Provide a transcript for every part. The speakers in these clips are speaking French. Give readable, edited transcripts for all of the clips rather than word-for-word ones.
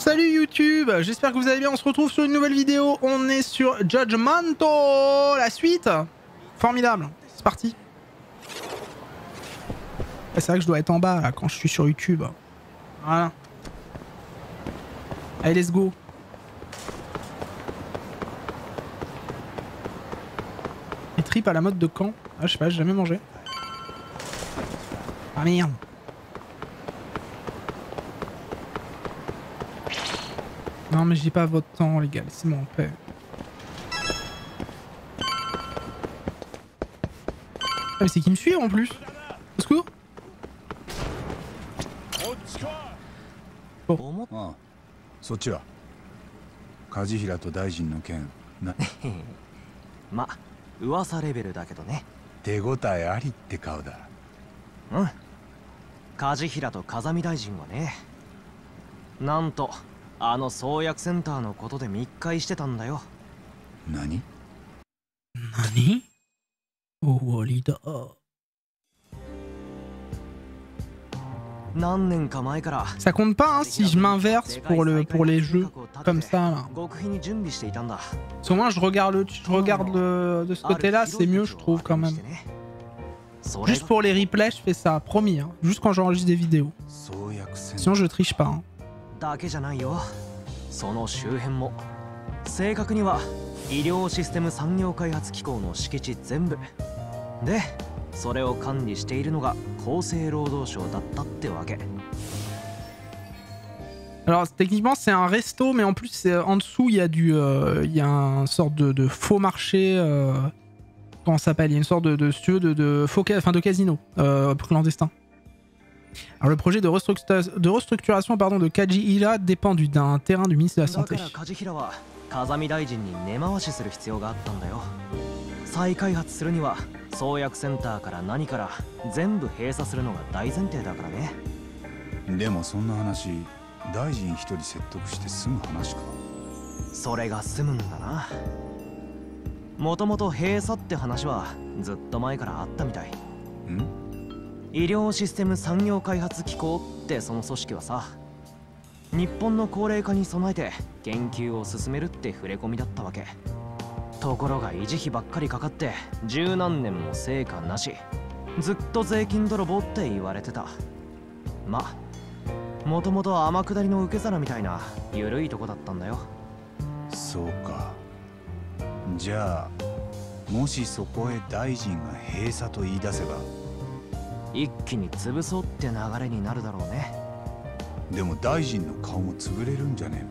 Salut YouTube, j'espère que vous allez bien, on se retrouve sur une nouvelle vidéo, on est sur Judgmento, la suite. Formidable, c'est parti. C'est vrai que je dois être en bas là, quand je suis sur YouTube. Voilà. Allez, let's go. Les tripes à la mode de Caen. Ah, je sais pas, j'ai jamais mangé. Ah merde. Non mais j'ai pas votre temps les gars, laissez-moi en paix. Ah mais c'est qui me suit en plus. Au secours. Bon. そっちは梶平と大臣の件なま、噂レベルだけどね。手応えありって顔だ。うん。梶平と風見大臣はね、なんとあの創薬センターのことで密会してたんだよ。何？何？終わりだ。何年か前から。Ça compte pas hein, si je m'inverse pour les jeux comme ça là. Parce moi je regarde de ce côté-là, c'est mieux je trouve quand même. Juste pour les replays, je fais ça, promis, hein, juste quand j'enregistre des vidéos. Sinon je triche pas. Hein. だけじゃないよ。その周辺も正確には医療システム産業開発機構の敷地全部で、それを管理しているのが厚生労働省だったってわけ。Alors techniquement c'est un resto, mais en plus en dessous il y a il y a une sorte de faux marché. Comment ça s'appelle? Il y a une sorte de faux de casino clandestin. Alors le projet de restructuration pardon, de Kajihira dépend d'un terrain du ministre de la Santé. 風見大臣に根回しする必要があったんだよ。再開発するには創薬センターから何から全部閉鎖するのが大前提だからね。でもそんな話、大臣一人説得して済む話か。それが済むんだな。もともと閉鎖って話はずっと前からあったみたい。医療システム産業開発機構ってその組織はさ、日本の高齢化に備えて研究を進めるって触れ込みだったわけ。ところが維持費ばっかりかかって十何年も成果なし、ずっと税金泥棒って言われてた。まあもともと天下りの受け皿みたいな緩いとこだったんだよ。そうか。じゃあもしそこへ大臣が閉鎖と言い出せば一気に潰そうって流れになるだろうね。でも大臣の顔も潰れるんじゃねえの？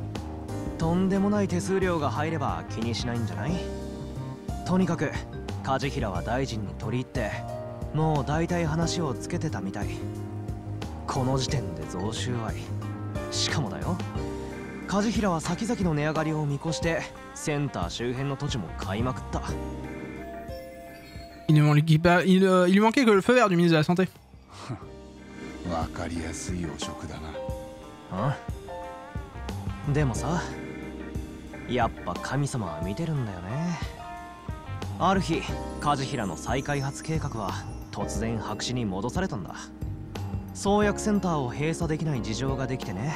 とんでもない手数料が入れば気にしないんじゃない？とにかく梶平は大臣に取り入ってもう大体話をつけてたみたい。この時点で贈収賄。しかもだよ、梶平は先々の値上がりを見越してセンター周辺の土地も買いまくった。Il lui manquait que le feu vert du ministre de la Santé. わかりやすい汚職だな。でもさ、やっぱ神様は見てるんだよね。ある日、梶平の再開発計画は突然白紙に戻されたんだ。創薬センターを閉鎖できない事情ができてね。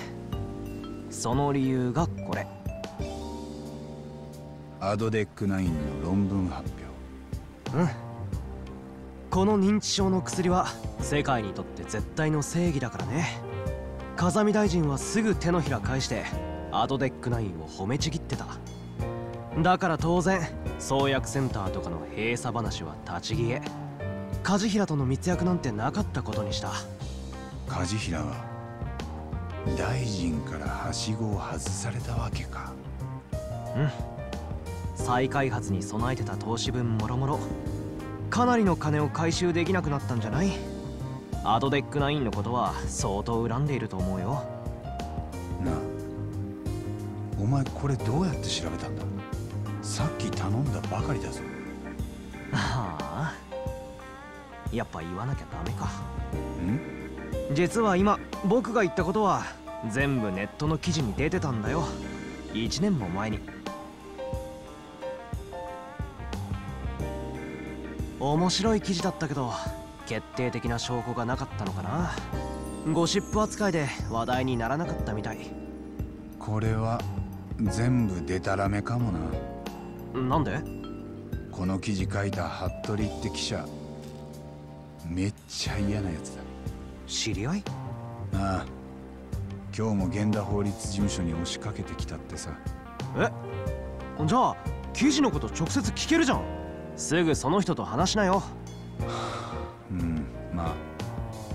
その理由がこれ。アドデック9の論文発表。この認知症の薬は世界にとって絶対の正義だからね。風見大臣はすぐ手のひら返してアドデック9を褒めちぎってた。だから当然創薬センターとかの閉鎖話は立ち消え、梶平との密約なんてなかったことにした。梶平は大臣からはしごを外されたわけか。再開発に備えてた投資分もろもろかなりの金を回収できなくなったんじゃない？アドデック9のことは相当恨んでいると思うよ。なあ、お前これどうやって調べたんだ？さっき頼んだばかりだぞ。はあ、やっぱ言わなきゃダメか。実は今僕が言ったことは全部ネットの記事に出てたんだよ。1年も前に。面白い記事だったけど決定的な証拠がなかったのかな。ゴシップ扱いで話題にならなかったみたい。これは全部デタラメかもな。なんで？この記事書いた服部って記者、めっちゃ嫌なやつだ。知り合い？ああ、今日も源田法律事務所に押しかけてきたってさ。え？じゃあ記事のこと直接聞けるじゃん。すぐその人と話しなよ。うん、まあ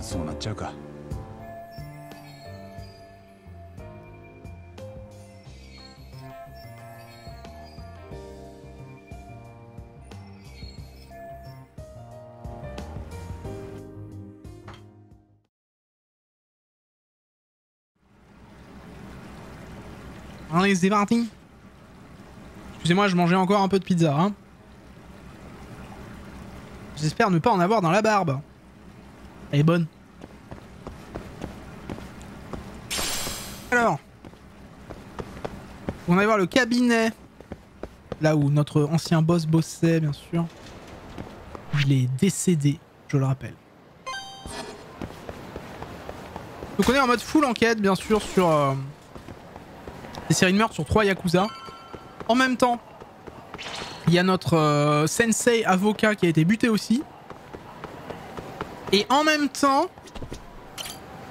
そうなっちゃうか。Allez, c'est parti. Excusez-moi, je mangeais encore un peu de pizza. Hein. J'espère ne pas en avoir dans la barbe. Elle est bonne. Alors, on va voir le cabinet. Là où notre ancien boss bossait, bien sûr. Il est décédé, je le rappelle. Donc on est en mode full enquête, bien sûr, sur des séries de meurtres sur 3 Yakuza. En même temps, il y a notre sensei avocat qui a été buté aussi. Et en même temps,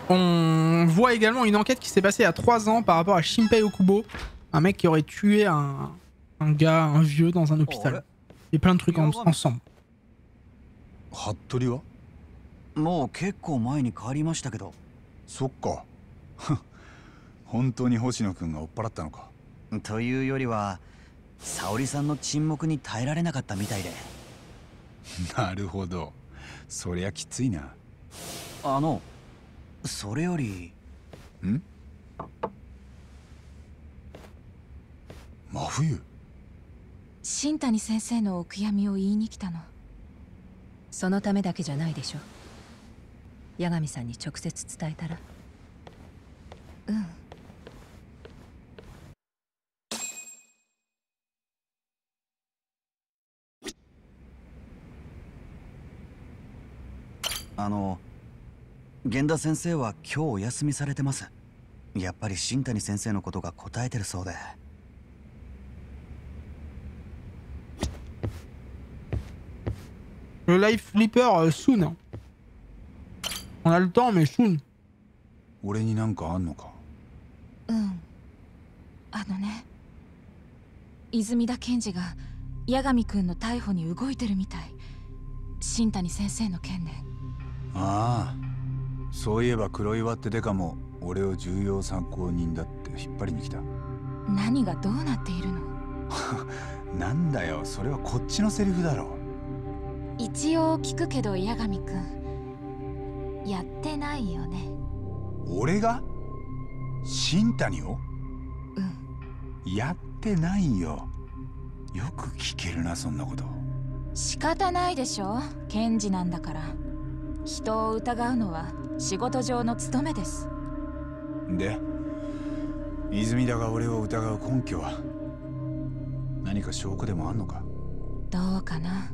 on voit également une enquête qui s'est passée il y a 3 ans par rapport à Shinpei Okubo. Un mec qui aurait tué un gars, un vieux dans un hôpital. Il y a plein de trucs ensemble. 服部はもう結構前に変わりましたけど。そっか。本当に星野くんが追っ払ったのか。というよりは沙織さんの沈黙に耐えられなかったみたいで。なるほど、そりゃきついな。それより。ん？真冬。新谷先生のお悔やみを言いに来たの。そのためだけじゃないでしょ。八神さんに直接伝えたら。うん。源田先生は今日お休みされてます。やっぱり新谷先生のことが答えてるそうで。Le live flipper soon. On a le temps mais soon. 俺になんかあんのか？うん。泉田検事が八神くんの逮捕に動いてるみたい。新谷先生の件で。ああ、そういえば黒岩ってデカも俺を重要参考人だって引っ張りに来た。何がどうなっているの？なんだよ、それはこっちのセリフだろ。一応聞くけど八神くんやってないよね。俺が？新谷を？うん。やってないよ。よく聞けるな、そんなこと。仕方ないでしょ、検事なんだから。人を疑うのは仕事上の務めです。で、泉田が俺を疑う根拠は何か証拠でもあんのか？どうかな。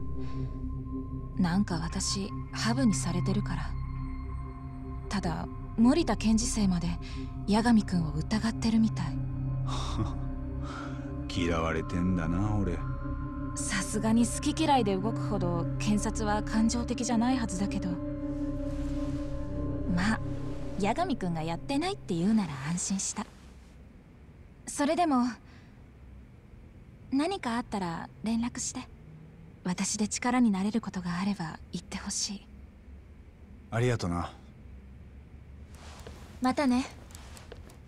なんか私ハブにされてるから。ただ森田検事生まで八神くんを疑ってるみたい。嫌われてんだな、俺。さすがに好き嫌いで動くほど検察は感情的じゃないはずだけど、まあ八神くんがやってないって言うなら安心した。それでも何かあったら連絡して。私で力になれることがあれば言ってほしい。ありがとな。またね。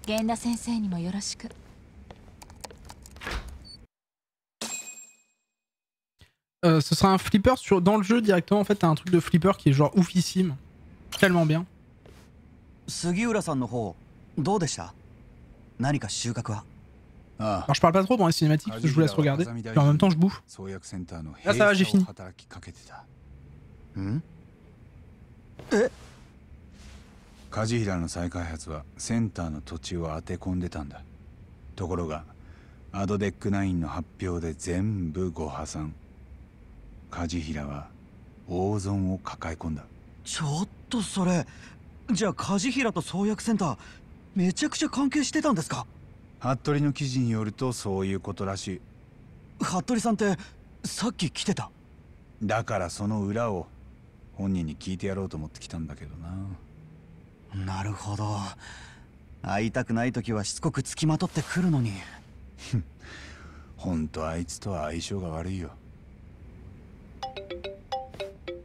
源田先生にもよろしく。Ce sera un flipper dans le jeu directement. En fait, t'as un truc de flipper qui est genre oufissime. Tellement bien. 杉浦さんの方どうでした？何か収穫は？Alors je parle pas trop dans les cinématiques parce que je vous laisse regarder. Puis en même temps je bouffe. Là ça va, j'ai fini. 梶平の再開発はセンターの土地を当て込んでたんだ。ところがアドデック9の発表で全部ご破産。梶平は大損を抱え込んだ。ちょっとそれ、じゃあ梶平と創薬センターめちゃくちゃ関係してたんですか？服部の記事によるとそういうことらしい。服部さんってさっき来てた。だからその裏を本人に聞いてやろうと思ってきたんだけどな。なるほど。会いたくない時はしつこくつきまとってくるのに。ほんとあいつとは相性が悪いよ。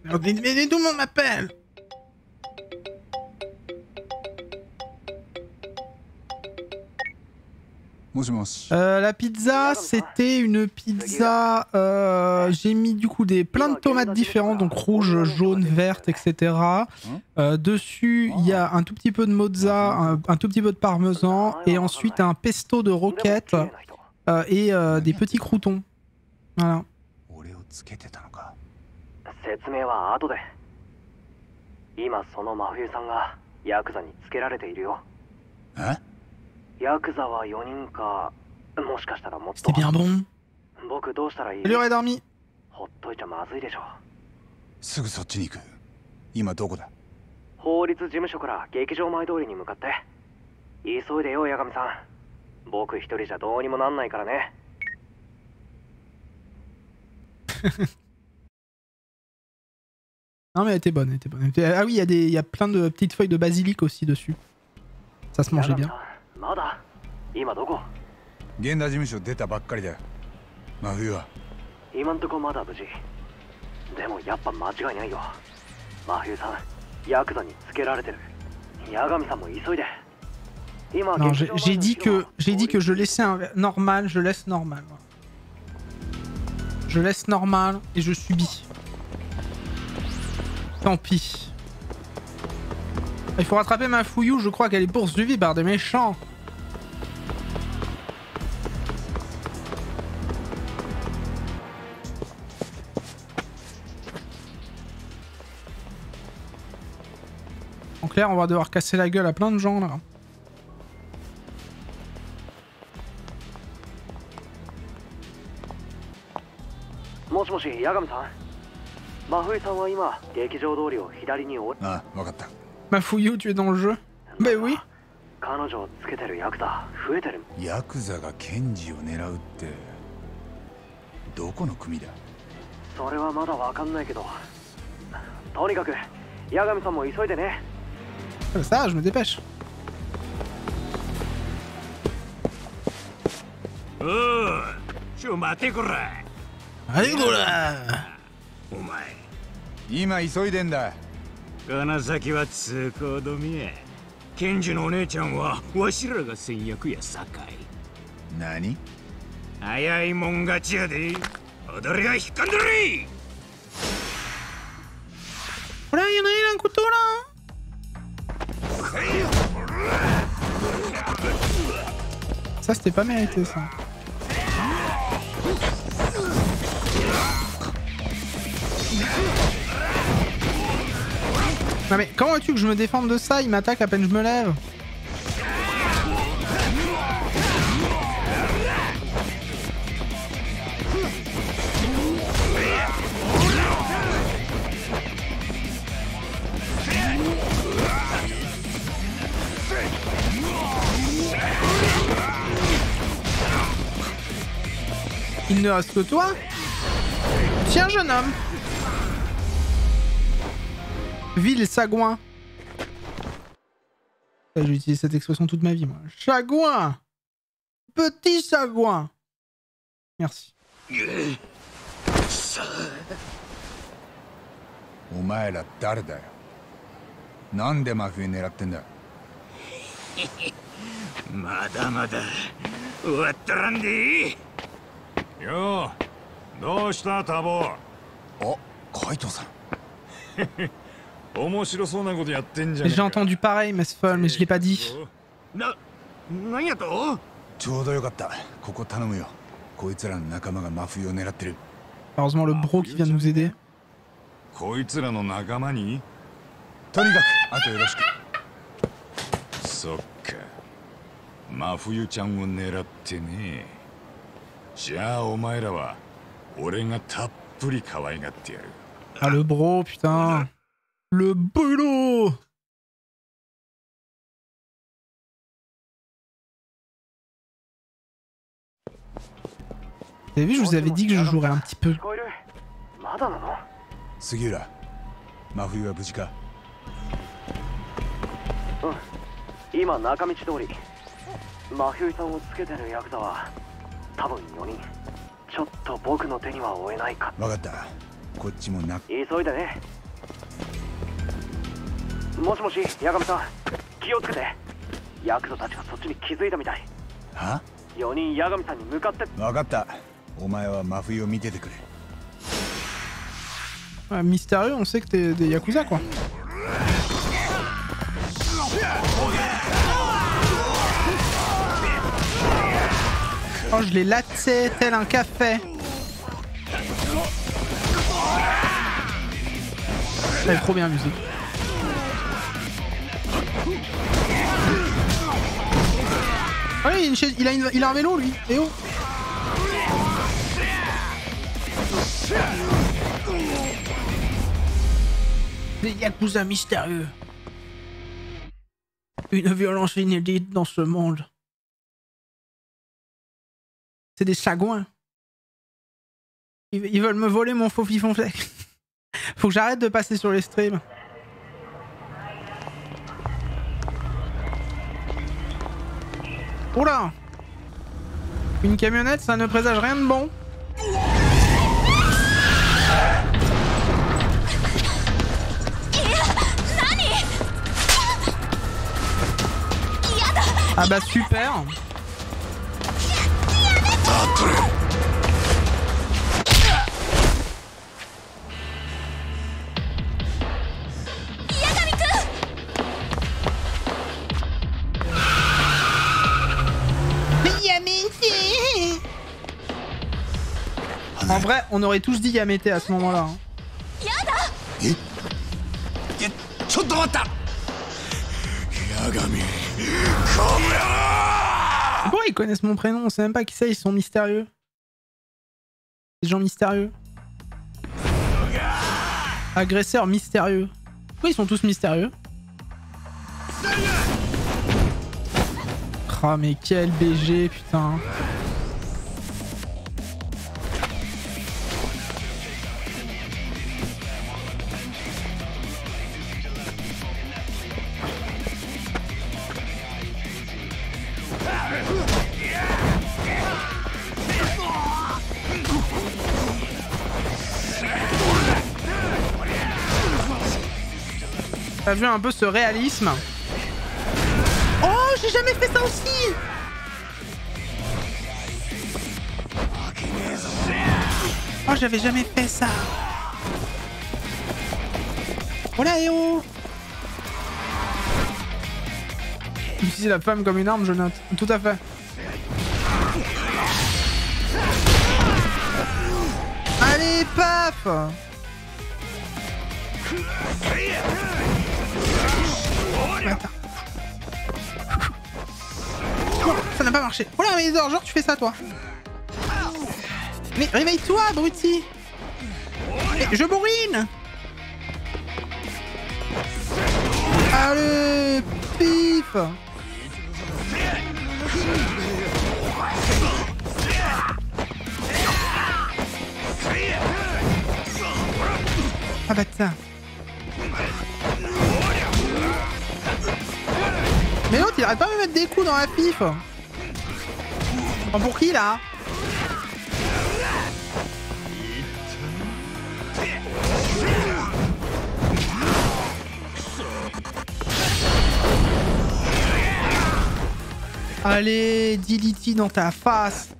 Mais tout le monde m'appelle. La pizza, c'était une pizza. J'ai mis du coup plein de tomates différentes, donc rouge, jaune, verte, etc. Dessus, il y a un tout petit peu de mozza, un tout petit peu de parmesan, et ensuite un pesto de roquette et des petits croutons. Voilà. 説明は後で。今その真冬さんがヤクザにつけられているよ。え？ヤクザは4人か、もしかしたらもっと。C'était bien bon. 僕どうしたらいい？ Elle aurait dormi. ほっといちゃまずいでしょ。すぐそっちに行く。今どこだ？法律事務所から劇場前通りに向かって。急いでよ、八神さん。僕一人じゃどうにもなんないからね。Non mais elle était bonne, elle était bonne. Ah oui, il y a plein de petites feuilles de basilic aussi dessus. Ça se mangeait bien. まだ今どこ？現場事務所出たばっかりだよ。真冬は？今んとこまだ無事。でもやっぱ間違いないよ。真冬さん、ヤクザにつけられてる。八神さんも急いで。今 Non, j'ai dit que je laissais un normal, je laisse normal. Je laisse normal et je subis. Tant pis. Il faut rattraper ma fouillou, je crois qu'elle est poursuivie par des méchants. En clair, on va devoir casser la gueule à plein de gens là. Ma fouillou, tu es dans le jeu? Ben oui. 彼女をつけてるヤクザ増えてる。ヤクザがケンジを狙うってどこの組だ？それはまだわかんないけど、とにかく八神さんも急いでね。Ça, je me dépêche. おい、ちょ待てこら。はいこら。お前、今急いでんだ。金崎は通行止めや。ケンジのお姉ちゃんはわしらが先約やさかい。何？早いもん勝ちやで。踊りが引っかんでる。ほら、il y en a un couteau là. Ça c'était pas mérité ça. Non mais comment veux-tu que je me défende de ça? Il m'attaque à peine je me lève. Il ne reste que toi? Tiens, jeune homme. Ville sagouin. J'ai utilisé cette expression toute ma vie, moi. Chagouin. Petit chagouin. Merci. お前ら誰だよ。なんで真冬狙ってんだ。まだまだ終わったらんで。よう、どうしたタボ？あ、カイトさん。面白そうなことやってんじゃねえ J'ai entendu pareil, Mesfol, mais je l'ai pas dit. なんやと？ちょうどよかった。ここ頼むよ。こいつらの仲間が真冬を狙ってる。Heureusement le bro qui vient de nous aider. こいつらの仲間に？とにかく、あとよろしく。そっか。真冬ちゃんを狙ってね。じゃあお前らは俺がたっぷり可愛がってやる。Ah le bro, putain. Le boulot. Vous avez vu, je vous avais dit que je jouerais un petit peu. まだなの？杉浦、真冬は無事か？うん、今中道通り。真冬さんをつけてるヤクザは多分4人。ちょっと僕の手には負えないか。分かった。こっちもな。急いでね。もしもし、八神さん、気をつけて。ヤクザたちがそっちに気づいたみたい。は？4人八神さんに向かって。分かった。お前は真冬を見ててくれ。Ouais, mystérieux, on sait que t'es des Yakuza quoi. Oh, je l'ai laté tel un café. Ça est trop bien musique. Ah oui, il a un vélo lui. Et oh. Des Yakuza mystérieux. Une violence inédite dans ce monde. C'est des sagouins. Ils veulent me voler mon faux fifon flec. Faut que j'arrête de passer sur les streams. Oula! Une camionnette, ça ne présage rien de bon. Ah bah super. En vrai, on aurait tous dit Yamete à ce moment-là. Hein. Pourquoi ils connaissent mon prénom? On sait même pas qui c'est, ils sont mystérieux. Des gens mystérieux. Agresseurs mystérieux. Pourquoi ils sont tous mystérieux? Ah mais quel BG putain. T'as vu un peu ce réalisme? Oh, j'ai jamais fait ça aussi! Oh, j'avais jamais fait ça! Oh là, oh! Utiliser la femme comme une arme, je note. Tout à fait. Allez, paf! Attends. Oh, ça n'a pas marché. Oh là, mais genre tu fais ça toi. Mais réveille-toi, abruti. Mais je bourrine. Allez, pif. Ah bah tiens. Mais l'autre il arrête pas de me mettre des coups dans la pif. Oh, pour qui là? Allez, Diliti dans ta face.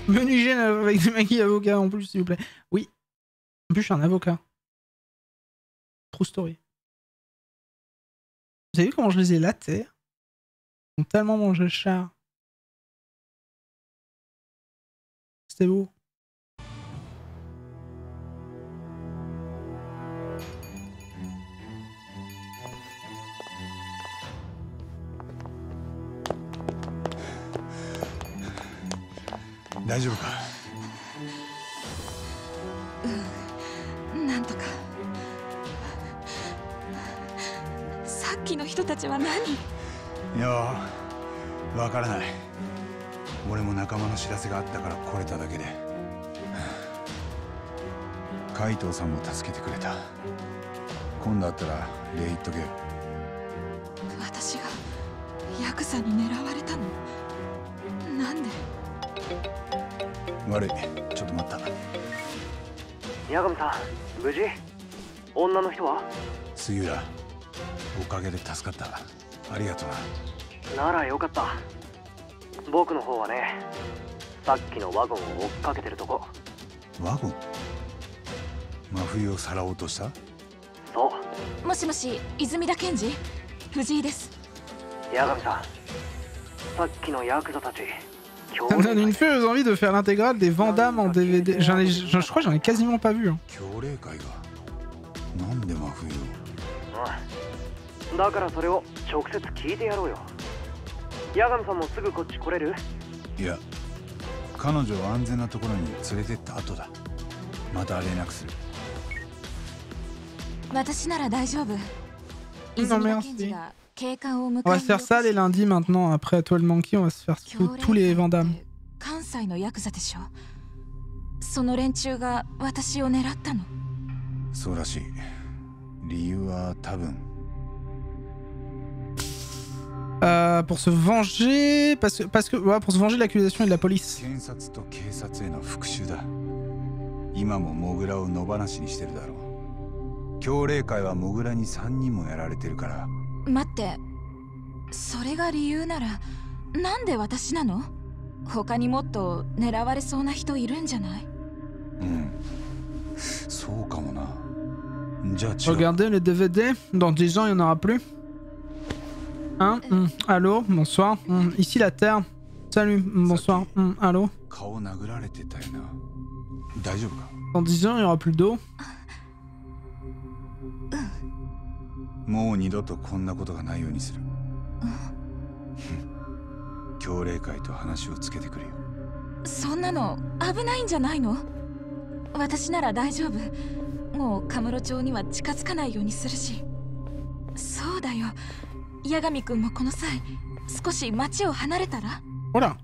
Menu gêne avec des maquis avocat en plus s'il vous plaît. Oui. En plus je suis un avocat. True story. Vous avez vu comment je les ai latés? Ils ont tellement mangé cher. C'était beau. Nantoka. さっきの人たちは何？いや、わからない。俺も仲間の知らせがあったから来れただけで。海藤さんも助けてくれた。今度会ったら礼言っとけよ。私がヤクザに狙われたの？なんで？悪い、ちょっと待った。八神さん、無事？女の人は？杉浦、おかげで助かった。ありがとうな。ならよかった。僕の方はね、さっきのワゴンを追っかけてるとこ。ワゴン？真冬をさらおうとした？そう。もしもし、泉田検事、藤井です。八神さん、さっきのヤクザたち。Ça me donne une furieuse envie de faire l'intégrale des Van Damme en DVD. Je crois que j'en ai quasiment pas vu. Hein. なんで真冬？だからそれを直接聞いてやろうよ。八神さんもすぐこっち来れる？いや、彼女を安全なところに連れてった後だ。また連絡する。私なら大丈夫。 Non merci. On va se faire ça les lundis maintenant. Après toi le Monkey, on va se faire tous les Van Damme. 関西のヤクザでしょ。その連中が私を狙ったの。そうらしい。理由は多分。Pour se venger, parce que ouais, pour se venger de l'accusation et de la police. 検察と警察への復讐だ。今もモグラを野放しにしてるだろう。強霊会はモグラに3人もやられてるから。待って、それが理由ならなんで私なの？他にもっと狙われそうな人いるんじゃない？うん、そうかもな。じゃあ Regardez les DVD, dans 10 ans il n'y en aura plus. Hein? Allô? Bonsoir. Ici la Terre. Salut, bonsoir. Allô? 顔殴られてたよな。大丈夫か？ Dans 10 ans il n'y aura plus d'eau. もう二度とこんなことがないようにする。強霊会と話をつけてくれよ。そんなの危ないんじゃないの？私なら大丈夫。もうカムロ町には近づかないようにするし。そうだよ。八神くんもこの際少し町を離れたら？ほら。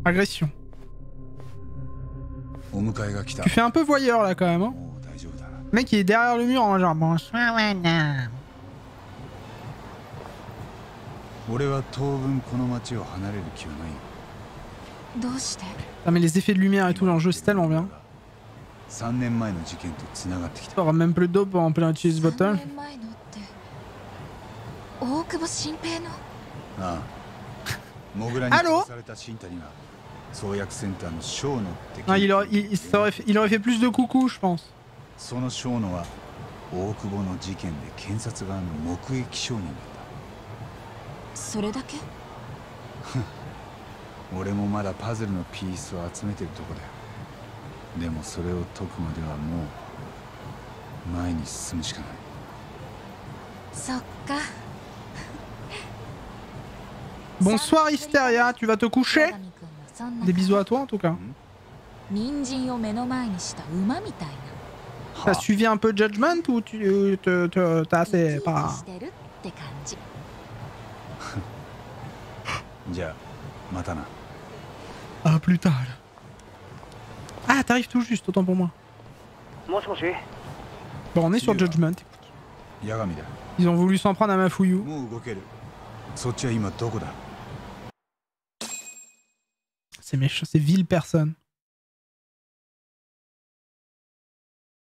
Agression. お迎えが来た。Tu fais un peu voyeur là quand même. Hein? Le mec il est derrière le mur en genre bonsoir madame. 俺は当分この町を離れる気はない。どうして？ Ah mais les effets de lumière et tout dans le jeu c'est tellement bien. 3年前の事件と繋がってきた。Il y aura même plus d'eau pour remplir une cheese bottle. 3年前のって大久保新平の？ああ。モグラに殺された新谷が創薬センターのショーノって。Ah, il aurait fait plus de coucou je pense. そのショーノは大久保の事件で検察側の目撃証人だった。それだけ？俺もまだパズルのピースを集めてるとこだよ。でもそれを解くまではもう前に進むしかない。そっか。Bonsoir Hysteria, tu vas te coucher? Des bisous à toi en tout cas. 人参を目の前にした馬みたいな。T'as suivi un peu Judgment ou t'as assez pas... じゃあまたな。Ah plus tard. Ah t'arrives tout juste, autant pour moi. もしもし。 Bon on est sur Judgment. 八神だ。 Ils ont voulu s'en prendre à Mafuyu. もう動ける。そっちは今どこだ？ C'est méchant, c'est ville personne.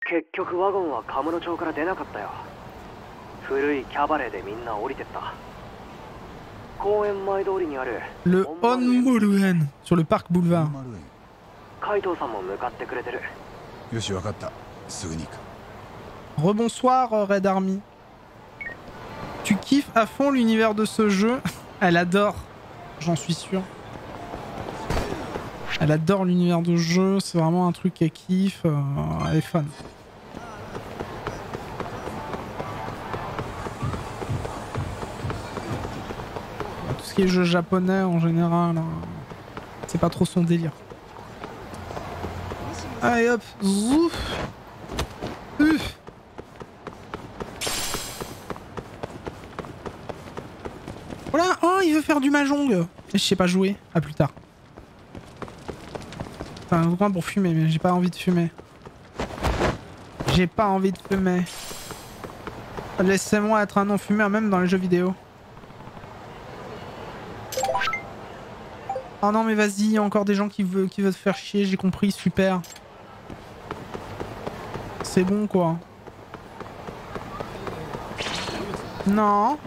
結局ワゴンはカムロ町から出なかったよ。古いキャバレーでみんな降りてった。公園前通りにある Le Onmoruen sur le parc boulevard. 海藤さんも向かってくれてる。よし、わかった。すぐに行く。Rebonsoir Red Army. Tu kiffes à fond l'univers de ce jeu? Elle adore, j'en suis sûr. Elle adore l'univers de jeu, c'est vraiment un truc qu'elle kiffe, elle est fan. Tout ce qui est jeu japonais en général, c'est pas trop son délire. Allez hop, zouf. Uf. Voilà. Oh, il veut faire du mahjong. Je sais pas jouer. À plus tard. Enfin, un coin pour fumer, mais j'ai pas envie de fumer. J'ai pas envie de fumer. Laissez-moi être un non-fumeur même dans les jeux vidéo. Oh non mais vas-y, il y a encore des gens qui veulent te faire chier, j'ai compris, super. C'est bon quoi. Non.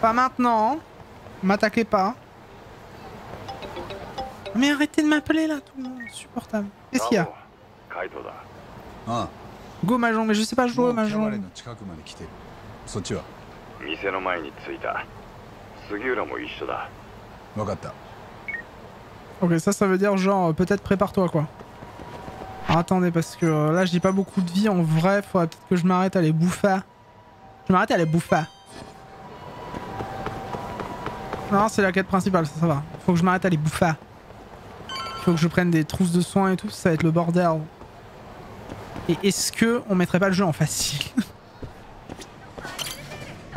Pas maintenant. M'attaquez pas. Mais arrêtez de m'appeler là, tout le monde, insupportable. Qu'est-ce qu'il y a? Go Mahjong, mais je sais pas jouer au Mahjong. Ok, ça veut dire genre peut-être prépare-toi quoi. Alors, attendez, parce que là j'ai pas beaucoup de vie en vrai, faudrait peut-être que je m'arrête à les bouffer. Je m'arrête à les bouffer. Non, c'est la quête principale, ça va. Faut que je m'arrête à les bouffer. Faut que je prenne des trousses de soins et tout, ça va être le bordel. Et est-ce que on mettrait pas le jeu en facile?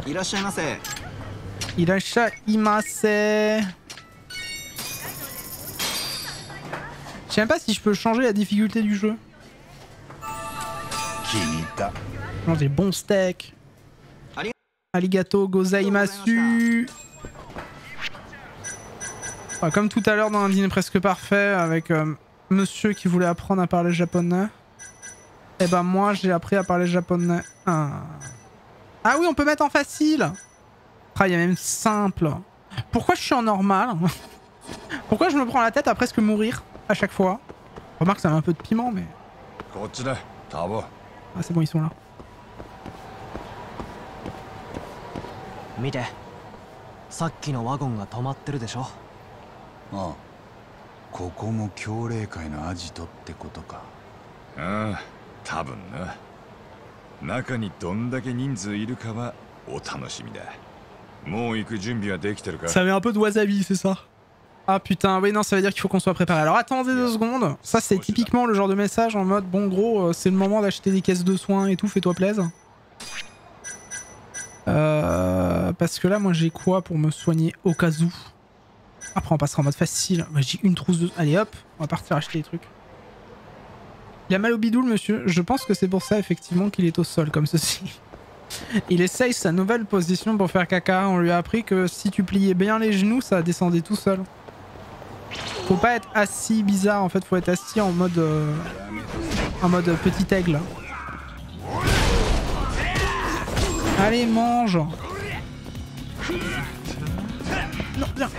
Irashaimase. Je sais même pas si je peux changer la difficulté du jeu. Mange des bons steaks. Arigato gozaimasu. Ouais, comme tout à l'heure dans un dîner presque parfait avec monsieur qui voulait apprendre à parler japonais. Et ben moi j'ai appris à parler japonais. Ah oui, on peut mettre en facile. Ah, il y a même simple. Pourquoi je suis en normal? Pourquoi je me prends la tête à presque mourir à chaque fois? Remarque, ça met un peu de piment, mais... Ah, c'est bon, ils sont là. Ça met un peu de wasabi, c'est ça? Ah putain, oui non, ça veut dire qu'il faut qu'on soit préparé. Alors attendez 2 secondes. Ça c'est typiquement le genre de message en mode bon gros, c'est le moment d'acheter des caisses de soins et tout, fais-toi plaisir. Parce que là moi j'ai quoi pour me soigner au cas où? Après on passera en mode facile. Moi j'ai une trousse de... Allez hop, on va partir acheter des trucs. Il a mal au bidou le monsieur. Je pense que c'est pour ça effectivement qu'il est au sol comme ceci. Il essaye sa nouvelle position pour faire caca. On lui a appris que si tu pliais bien les genoux, ça descendait tout seul. Faut pas être assis bizarre en fait, faut être assis en mode petit aigle. Allez, mange. Non, viens.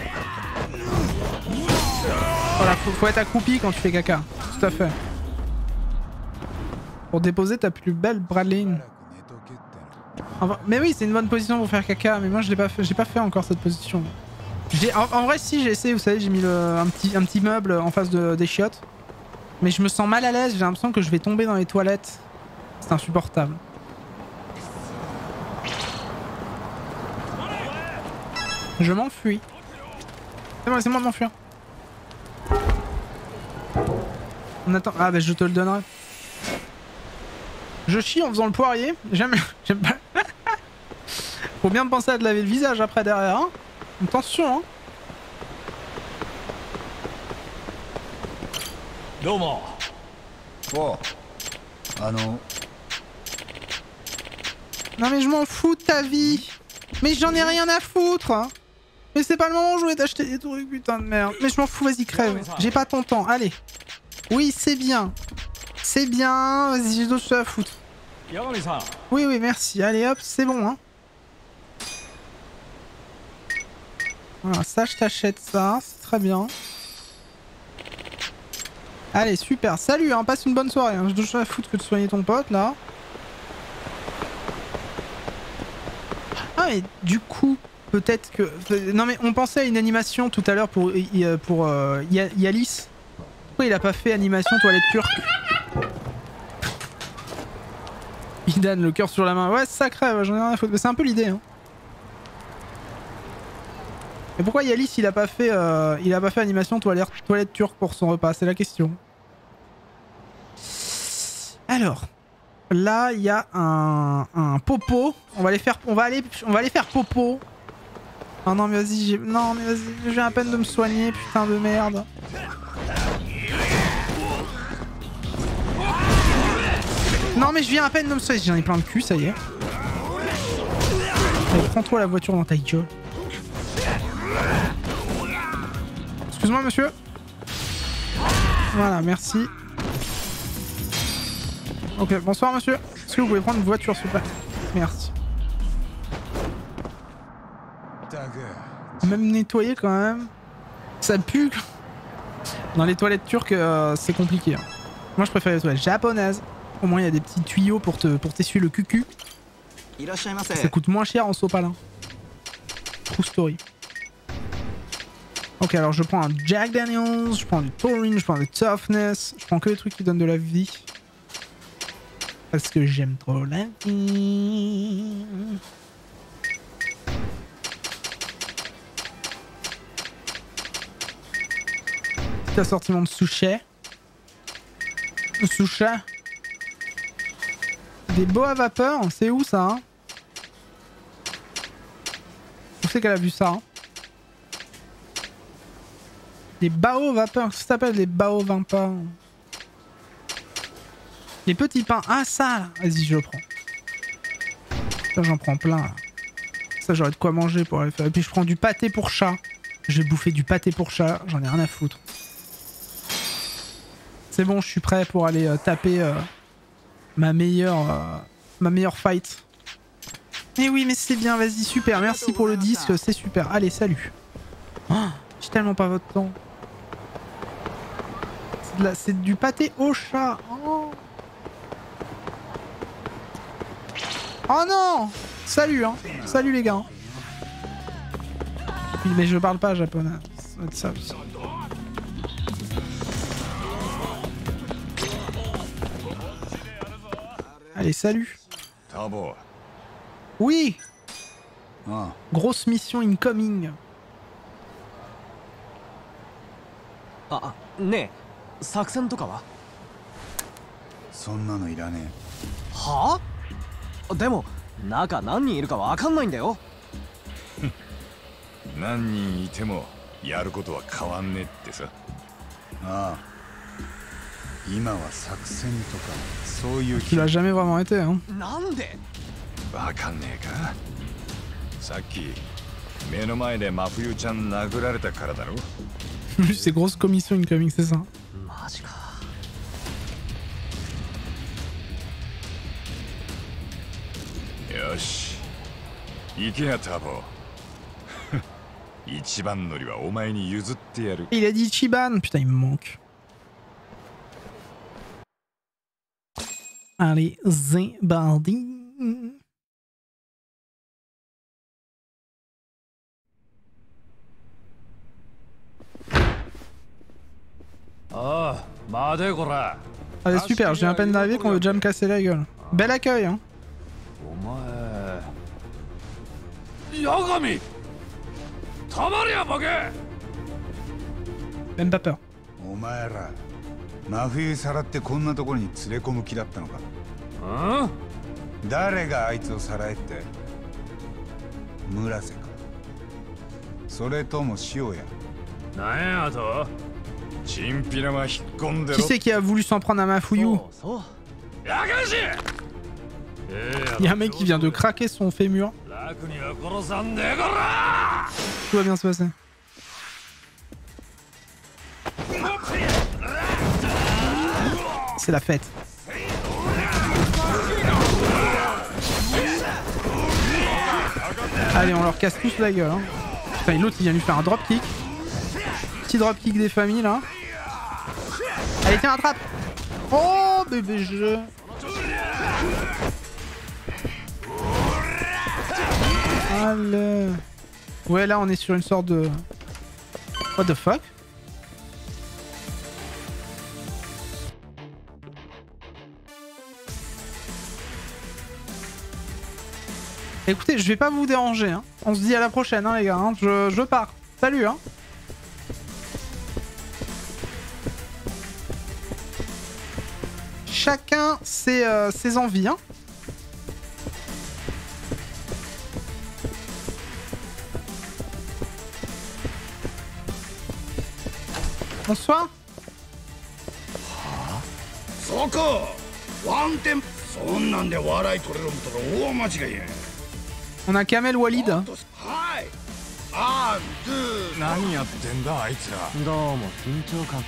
Voilà, faut être accroupi quand tu fais caca. Tout à fait. Pour déposer ta plus belle praline. Enfin, mais oui, c'est une bonne position pour faire caca, mais moi je l'ai pas fait, j'ai pas fait encore cette position. En vrai si j'ai essayé, vous savez, j'ai mis un petit meuble en face des chiottes. Mais je me sens mal à l'aise, j'ai l'impression que je vais tomber dans les toilettes. C'est insupportable. Je m'enfuis. C'est bon, laissez-moi m'enfuir. On attend. Ah bah je te le donnerai. Je chie en faisant le poirier. J'aime pas. Faut bien penser à te laver le visage après derrière, hein. Attention, hein. Oh. Non mais je m'en fous de ta vie. Mais j'en ai rien à foutre, hein. Mais c'est pas le moment où je voulais t'acheter des trucs, putain de merde. Mais je m'en fous, vas-y crève. J'ai pas ton temps, allez. Oui, c'est bien. C'est bien, vas-y, j'ai d'autres choses à foutre. Oui, oui, merci. Allez hop, c'est bon, hein. Voilà, ça, je t'achète ça, c'est très bien. Allez, super. Salut, hein, passe une bonne soirée. Hein. J'ai d'autres choses à foutre que de soigner ton pote, là. Ah, et du coup, peut-être que... Non, mais on pensait à une animation tout à l'heure pour Yalis. Pourquoi il a pas fait animation toilette turque? Idan, le cœur sur la main. Ouais, ça crève, j'en ai rien à foutre. Mais c'est un peu l'idée, hein. Et pourquoi Yalis il a pas fait animation toilette turque pour son repas? C'est la question. Alors, là il y a un popo. On va aller faire popo. Oh non mais vas-y, non mais vas-y, j'ai à peine de me soigner, putain de merde. Non mais je viens à peine de me soigner, j'en ai plein de cul, ça y est. Allez, prends-toi la voiture dans ta gueule. Excuse-moi monsieur. Voilà, merci. Ok, bonsoir monsieur. Est-ce que vous pouvez prendre une voiture s'il vous plaît? Merci. Même nettoyer quand même. Ça pue. Dans les toilettes turques, c'est compliqué. Hein. Moi je préfère les toilettes japonaises. Au moins il y a des petits tuyaux pour t'essuyer le cucu. Ça coûte moins cher en sopalin. True story. Ok, alors je prends un Jack Daniels, je prends du Taurine, je prends du Toughness. Je prends que les trucs qui donnent de la vie. Parce que j'aime trop la vie. Petit assortiment de sushi. Sushi. Des boas à vapeur, c'est où ça hein? Où c'est qu'elle a vu ça hein? Des bao vapeur, qu'est-ce que ça s'appelle des bao vapeur? Les petits pains, ah ça là. Vas-y je le prends. Ça j'en prends plein là. Ça j'aurais de quoi manger pour aller faire. Et puis je prends du pâté pour chat. Je vais bouffer du pâté pour chat, j'en ai rien à foutre. C'est bon, je suis prêt pour aller taper ma meilleure fight. Mais oui, mais c'est bien, vas-y, super, merci pour le disque, c'est super. Allez, salut. Oh, j'ai tellement pas votre temps. C'est du pâté au chat. Oh, oh non. Salut, hein. Salut les gars. Oui, mais je parle pas japonais. Ça va être ça aussi. Allez, salut. Oui. Grosse mission incoming. Ah, ねえ、作戦とかは？そんなのいらねえ。はあ？でも中何人いるかわかんないんだよ。何人いてもやることは変わんねえってさ。ああ。今は作戦とかそういう。Tu l'as jamais vraiment été, hein. なんで？わかんねえか。さっき目の前で真冬ちゃん殴られたからだろ。C'est grosse commission incoming, c'est ça. マジか。よし。行けやターボ。一番乗りはお前に譲ってやる。Il a dit Ichiban, putain il me manque. Allez, Zimbardi. Allez super, je viens à peine d'arriver qu'on veut déjà me casser la gueule. Bel accueil hein. Même pas peur. お前ら真冬さらってこんなところに連れ込む気だったのか。誰があいつをさらえって。村瀬か。それとも塩や。なんやと。チンピラは引っ込んでろ。 Qui c'est qui a voulu s'en prendre à ma fouillou? Il y a un mec qui vient de craquer son fémur. Tout va bien se passer. C'est la fête. Allez, on leur casse tous la gueule. Hein. Putain, l'autre il vient lui faire un dropkick. Petit dropkick des familles là. Allez, tiens, attrape. Oh, bébé jeu. Allez. Ouais, là on est sur une sorte de... What the fuck? Écoutez, je vais pas vous déranger, hein. On se dit à la prochaine, hein, les gars. Hein. Je pars. Salut, hein. Chacun ses envies, hein. Bonsoir. On a Kamel Walid. 何やってんだあいつら。どうも緊張感。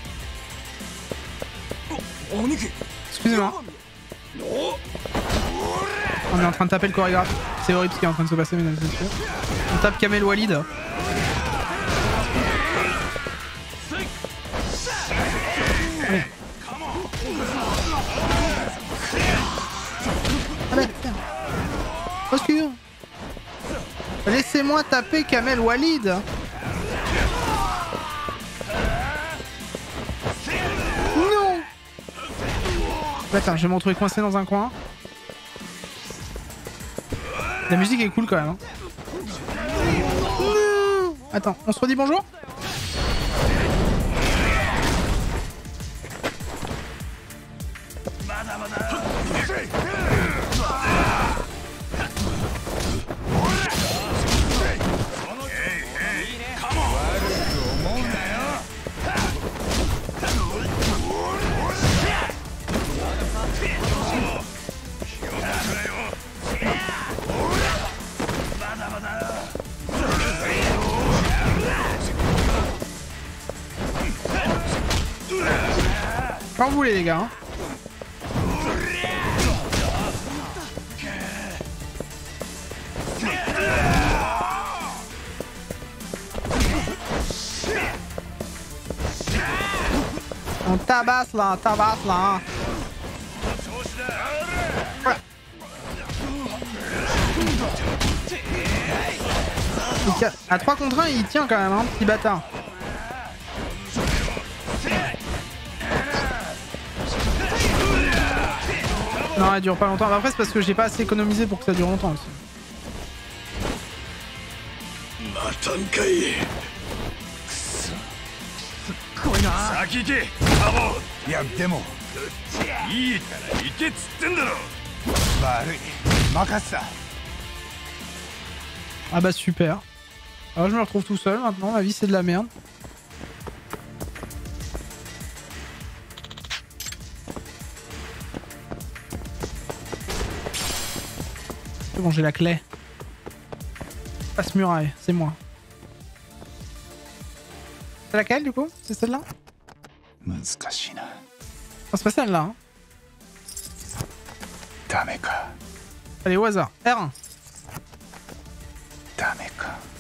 Excusez-moi. On est en train de taper le chorégraphe. C'est horrible ce qui est en train de se passer, mesdames et messieurs. On tape Kamel Walid. Allez. Allez, tiens. Excusez-moi. Laissez-moi taper Kamel Walid. Non. Attends, je vais me retrouver coincé dans un coin. La musique est cool quand même. Hein. Attends, on se redit bonjour? Quand vous voulez les gars. Hein. On tabasse là, Voilà. À 3 contre 1, il tient quand même, hein, petit bâtard. Non, elle dure pas longtemps. Après, c'est parce que j'ai pas assez économisé pour que ça dure longtemps aussi. 先行けカモ。いやでもいいから行けっつってんだろ。悪い任せた。 Ah bah super. Alors je me retrouve tout seul maintenant, ma vie c'est de la merde. C'est bon, j'ai la clé. Passe-muraille, c'est moi. C'est laquelle du coup? C'est celle-là? Non, c'est pas celle-là. Hein. Allez, au hasard. R1.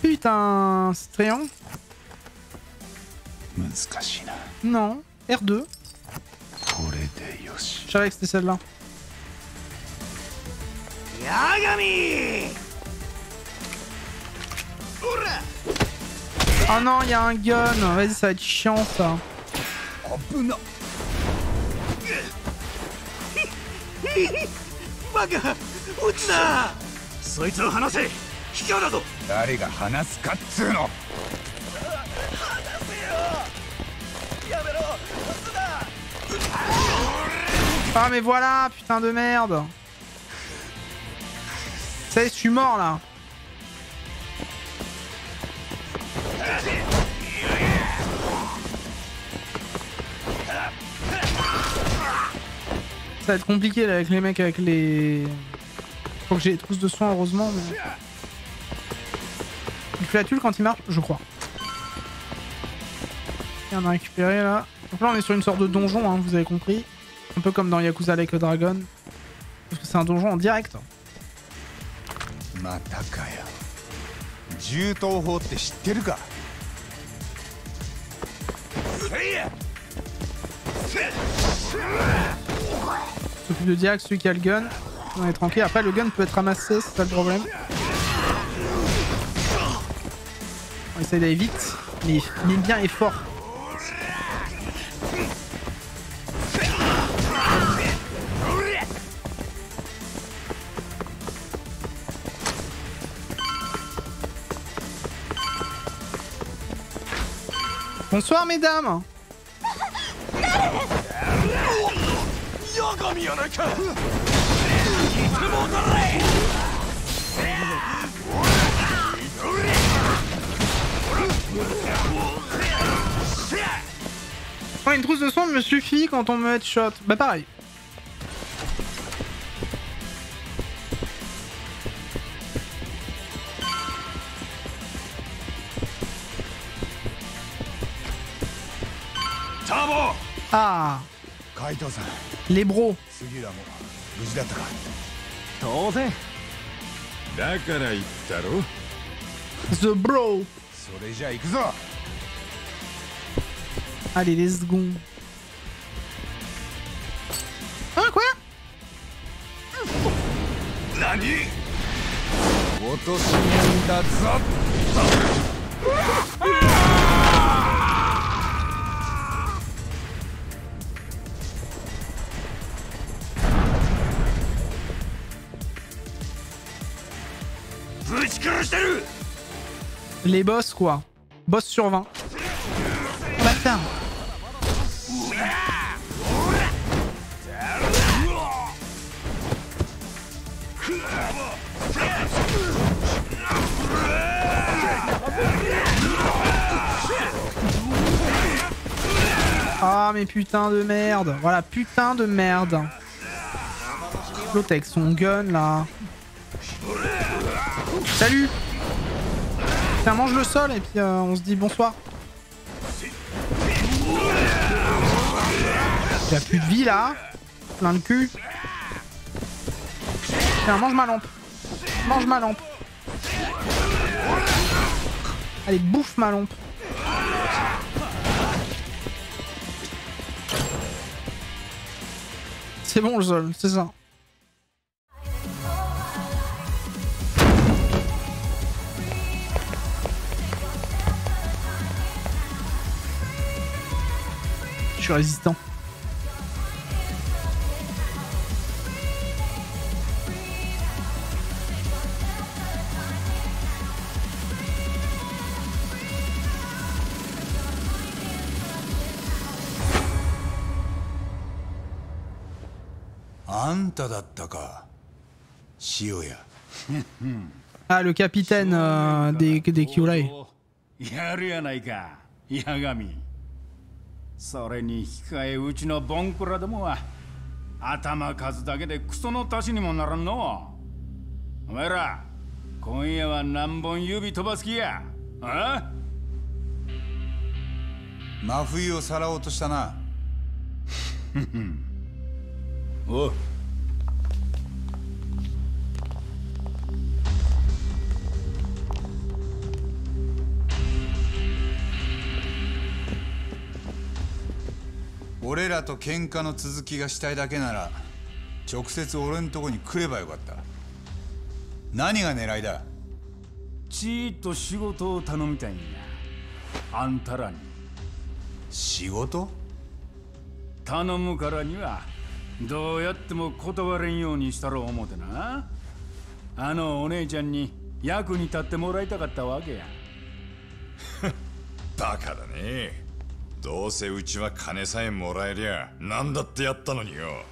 Putain, c'est triangle? Non. R2. Je savais que c'était celle-là. Oh non, il y a un gun. Vas-y, ça va être chiant ça. Ah mais voilà, putain de merde. Ça y est, je suis mort là. Ça va être compliqué là, avec les mecs avec les... Faut que j'ai des trousses de soins heureusement mais... Il fait la tuile quand il marche, je crois. Et on a récupéré là. Donc là on est sur une sorte de donjon, hein, vous avez compris. Un peu comme dans Yakuza Like a Dragon. Parce que c'est un donjon en direct. S'occupe de direct celui qui a le gun. On est tranquille. Après le gun peut être ramassé, c'est ça le problème. On essaye d'aller vite. Mais il est bien et fort. Bonsoir mesdames. Ouais, une trousse de soins me suffit quand on me headshot. Bah pareil. Ah, 海藤さん les bros. 杉浦も無事だったか当然だから言ったろ The bro. それじゃあ行くぞ Allez, let's go. Ah, quoi? 何落とし面だぞぶち殺してる Les boss, quoi. Boss sur 20. Bâtard. Ah, mais putain de merde. Voilà, putain de merde. L'autre avec son gun, là. Salut. Tiens, mange le sol et puis on se dit bonsoir. Il a plus de vie là. Plein de cul. Tiens, mange ma lampe. Mange ma lampe. Allez, bouffe ma lampe. C'est bon le sol, c'est ça. Je suis résistant. Ah, le capitaine des Kyurei. やるやないか、八神。それに引き換えうちのボンクラどもは頭数だけでクソの足しにもならんの。お前ら今夜は何本指飛ばす気や。あ？真冬をさらおうとしたな。おう。俺らと喧嘩の続きがしたいだけなら直接俺んとこに来ればよかった。何が狙いだ？ちーっと仕事を頼みたいんや。あんたらに。仕事？頼むからにはどうやっても断れんようにしたろう思てな。あのお姉ちゃんに役に立ってもらいたかったわけや。バカだね。どうせうちは金さえもらえりゃ何だってやったのによ。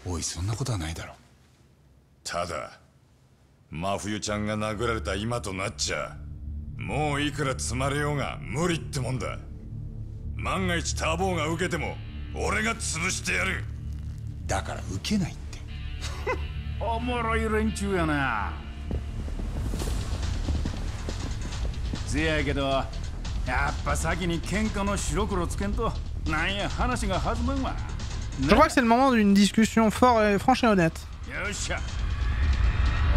おい、そんなことはないだろ。ただ真冬ちゃんが殴られた今となっちゃもういくら積まれようが無理ってもんだ。万が一ターボーが受けても俺が潰してやる。だから受けないって。おもろい連中やな。せやけどやっぱ先に喧嘩の白黒つけんとなんや話が弾むんわ。Je crois que c'est le moment d'une discussion franche et honnête. Yoっしゃ。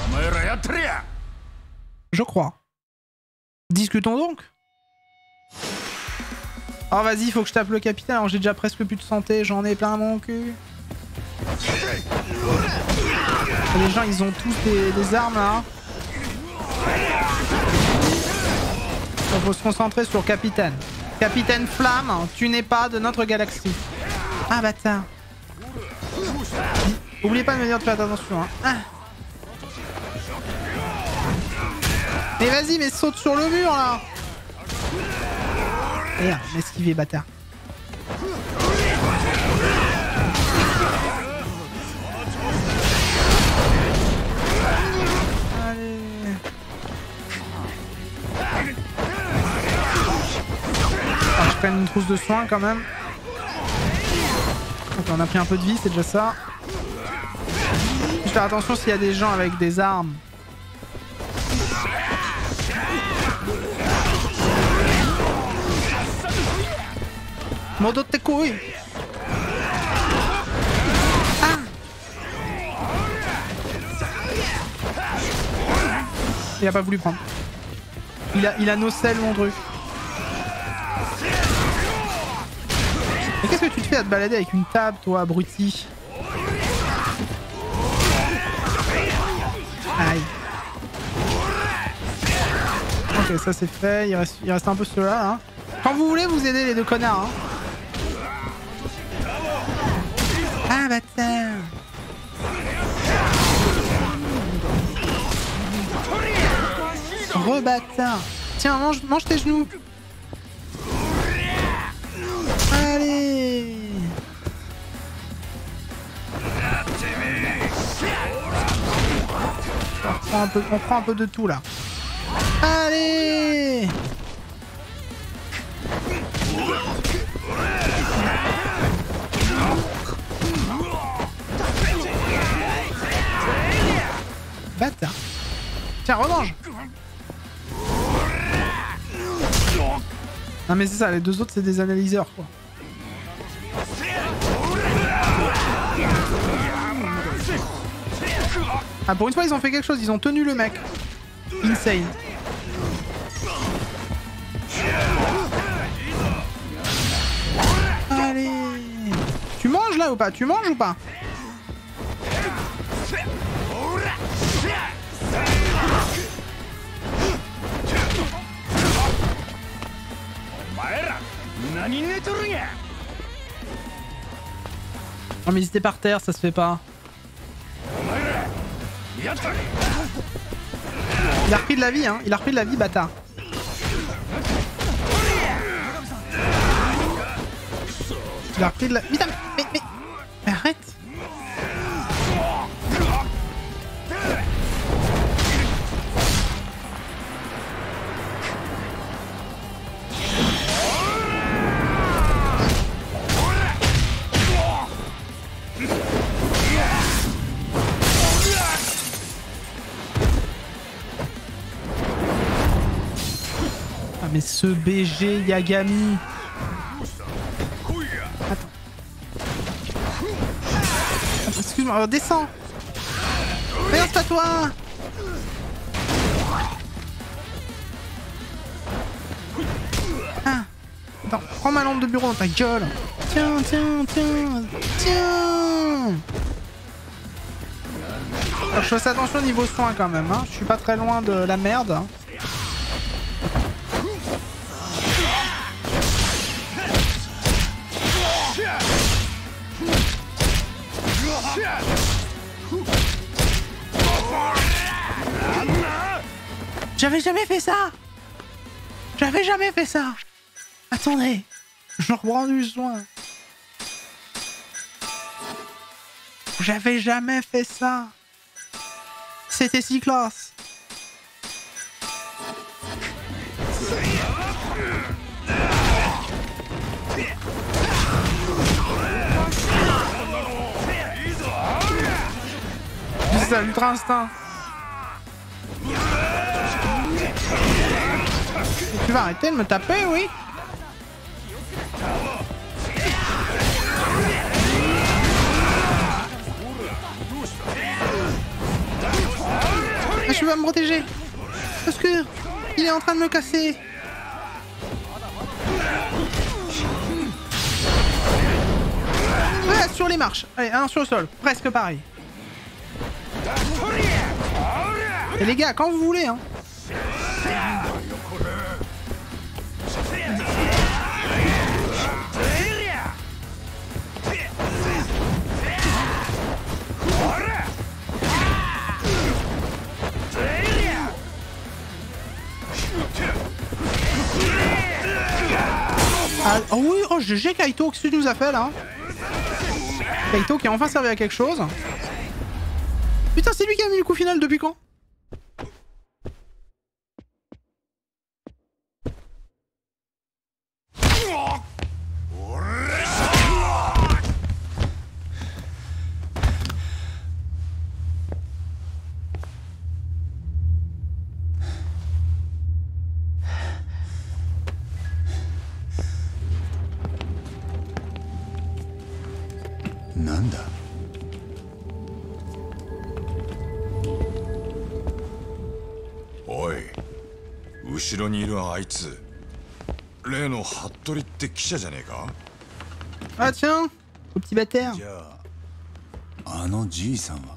お前らやってるや。Je crois. Discutons donc. Oh vas-y, faut que je tape le capitaine. Alors j'ai déjà presque plus de santé, j'en ai plein mon cul. Les gens ils ont tous des armes là. Il faut se concentrer sur Capitaine. Capitaine Flamme, tu n'es pas de notre galaxie. Ah bâtard. Oubliez pas de me dire de faire attention. Hein. Ah. Mais vas-y, mais saute sur le mur là. Merde, m'esquiver bâtard. Je prenne une trousse de soins quand même. on a pris un peu de vie, c'est déjà ça. Faut faire attention s'il y a des gens avec des armes. Modo de tes couilles. Ah. Il a pas voulu prendre. Il a nocelle mon truc. Mais qu'est-ce que tu te fais à te balader avec une table, toi, abruti? Aïe. Ok, ça c'est fait. Il reste un peu ceux-là. Hein. Quand vous voulez, vous aidez les deux connards. Hein. Ah, bâtard. Rebâtard. Tiens, mange tes genoux. Allez. On prend un peu de tout là. Allez. Bâtard. Tiens, remange. Non mais c'est ça, les deux autres c'est des analyseurs quoi. Ah pour une fois ils ont fait quelque chose, ils ont tenu le mec. Insane. Allez. Tu manges là ou pas? Tu manges ou pas? Non mais ils étaient par terre, ça se fait pas. Il a repris de la vie, hein. Il a repris de la vie, bâtard. Il a repris de la... Putain, mais arrête. Mais ce BG Yagami. Attends. Excuse-moi, descends. Regarde, c'est pas toi. Ah. Attends, prends ma lampe de bureau dans ta gueule. Tiens. Alors, je fasse attention au niveau soin quand même. Hein. Je suis pas très loin de la merde. Hein. J'avais jamais fait ça. J'avais jamais fait ça. Attendez, je reprends du soin. J'avais jamais fait ça. C'était si classe. C'est ça, l'ultra instinct. Tu vas arrêter de me taper, oui? Je vais me protéger. Parce que il est en train de me casser. Ouais, sur les marches. Allez, un sur le sol. Presque pareil. Et les gars, quand vous voulez, hein. Ah, oh oui, oh GG Kaito, qu'est-ce que tu nous as fait là? Kaito qui a enfin servi à quelque chose. Putain, c'est lui qui a mis le coup final depuis quand? 後ろにいるあいつ例の服部って記者じゃねえか。 Ah tiens, au petit bâtard. じゃああのじいさんは。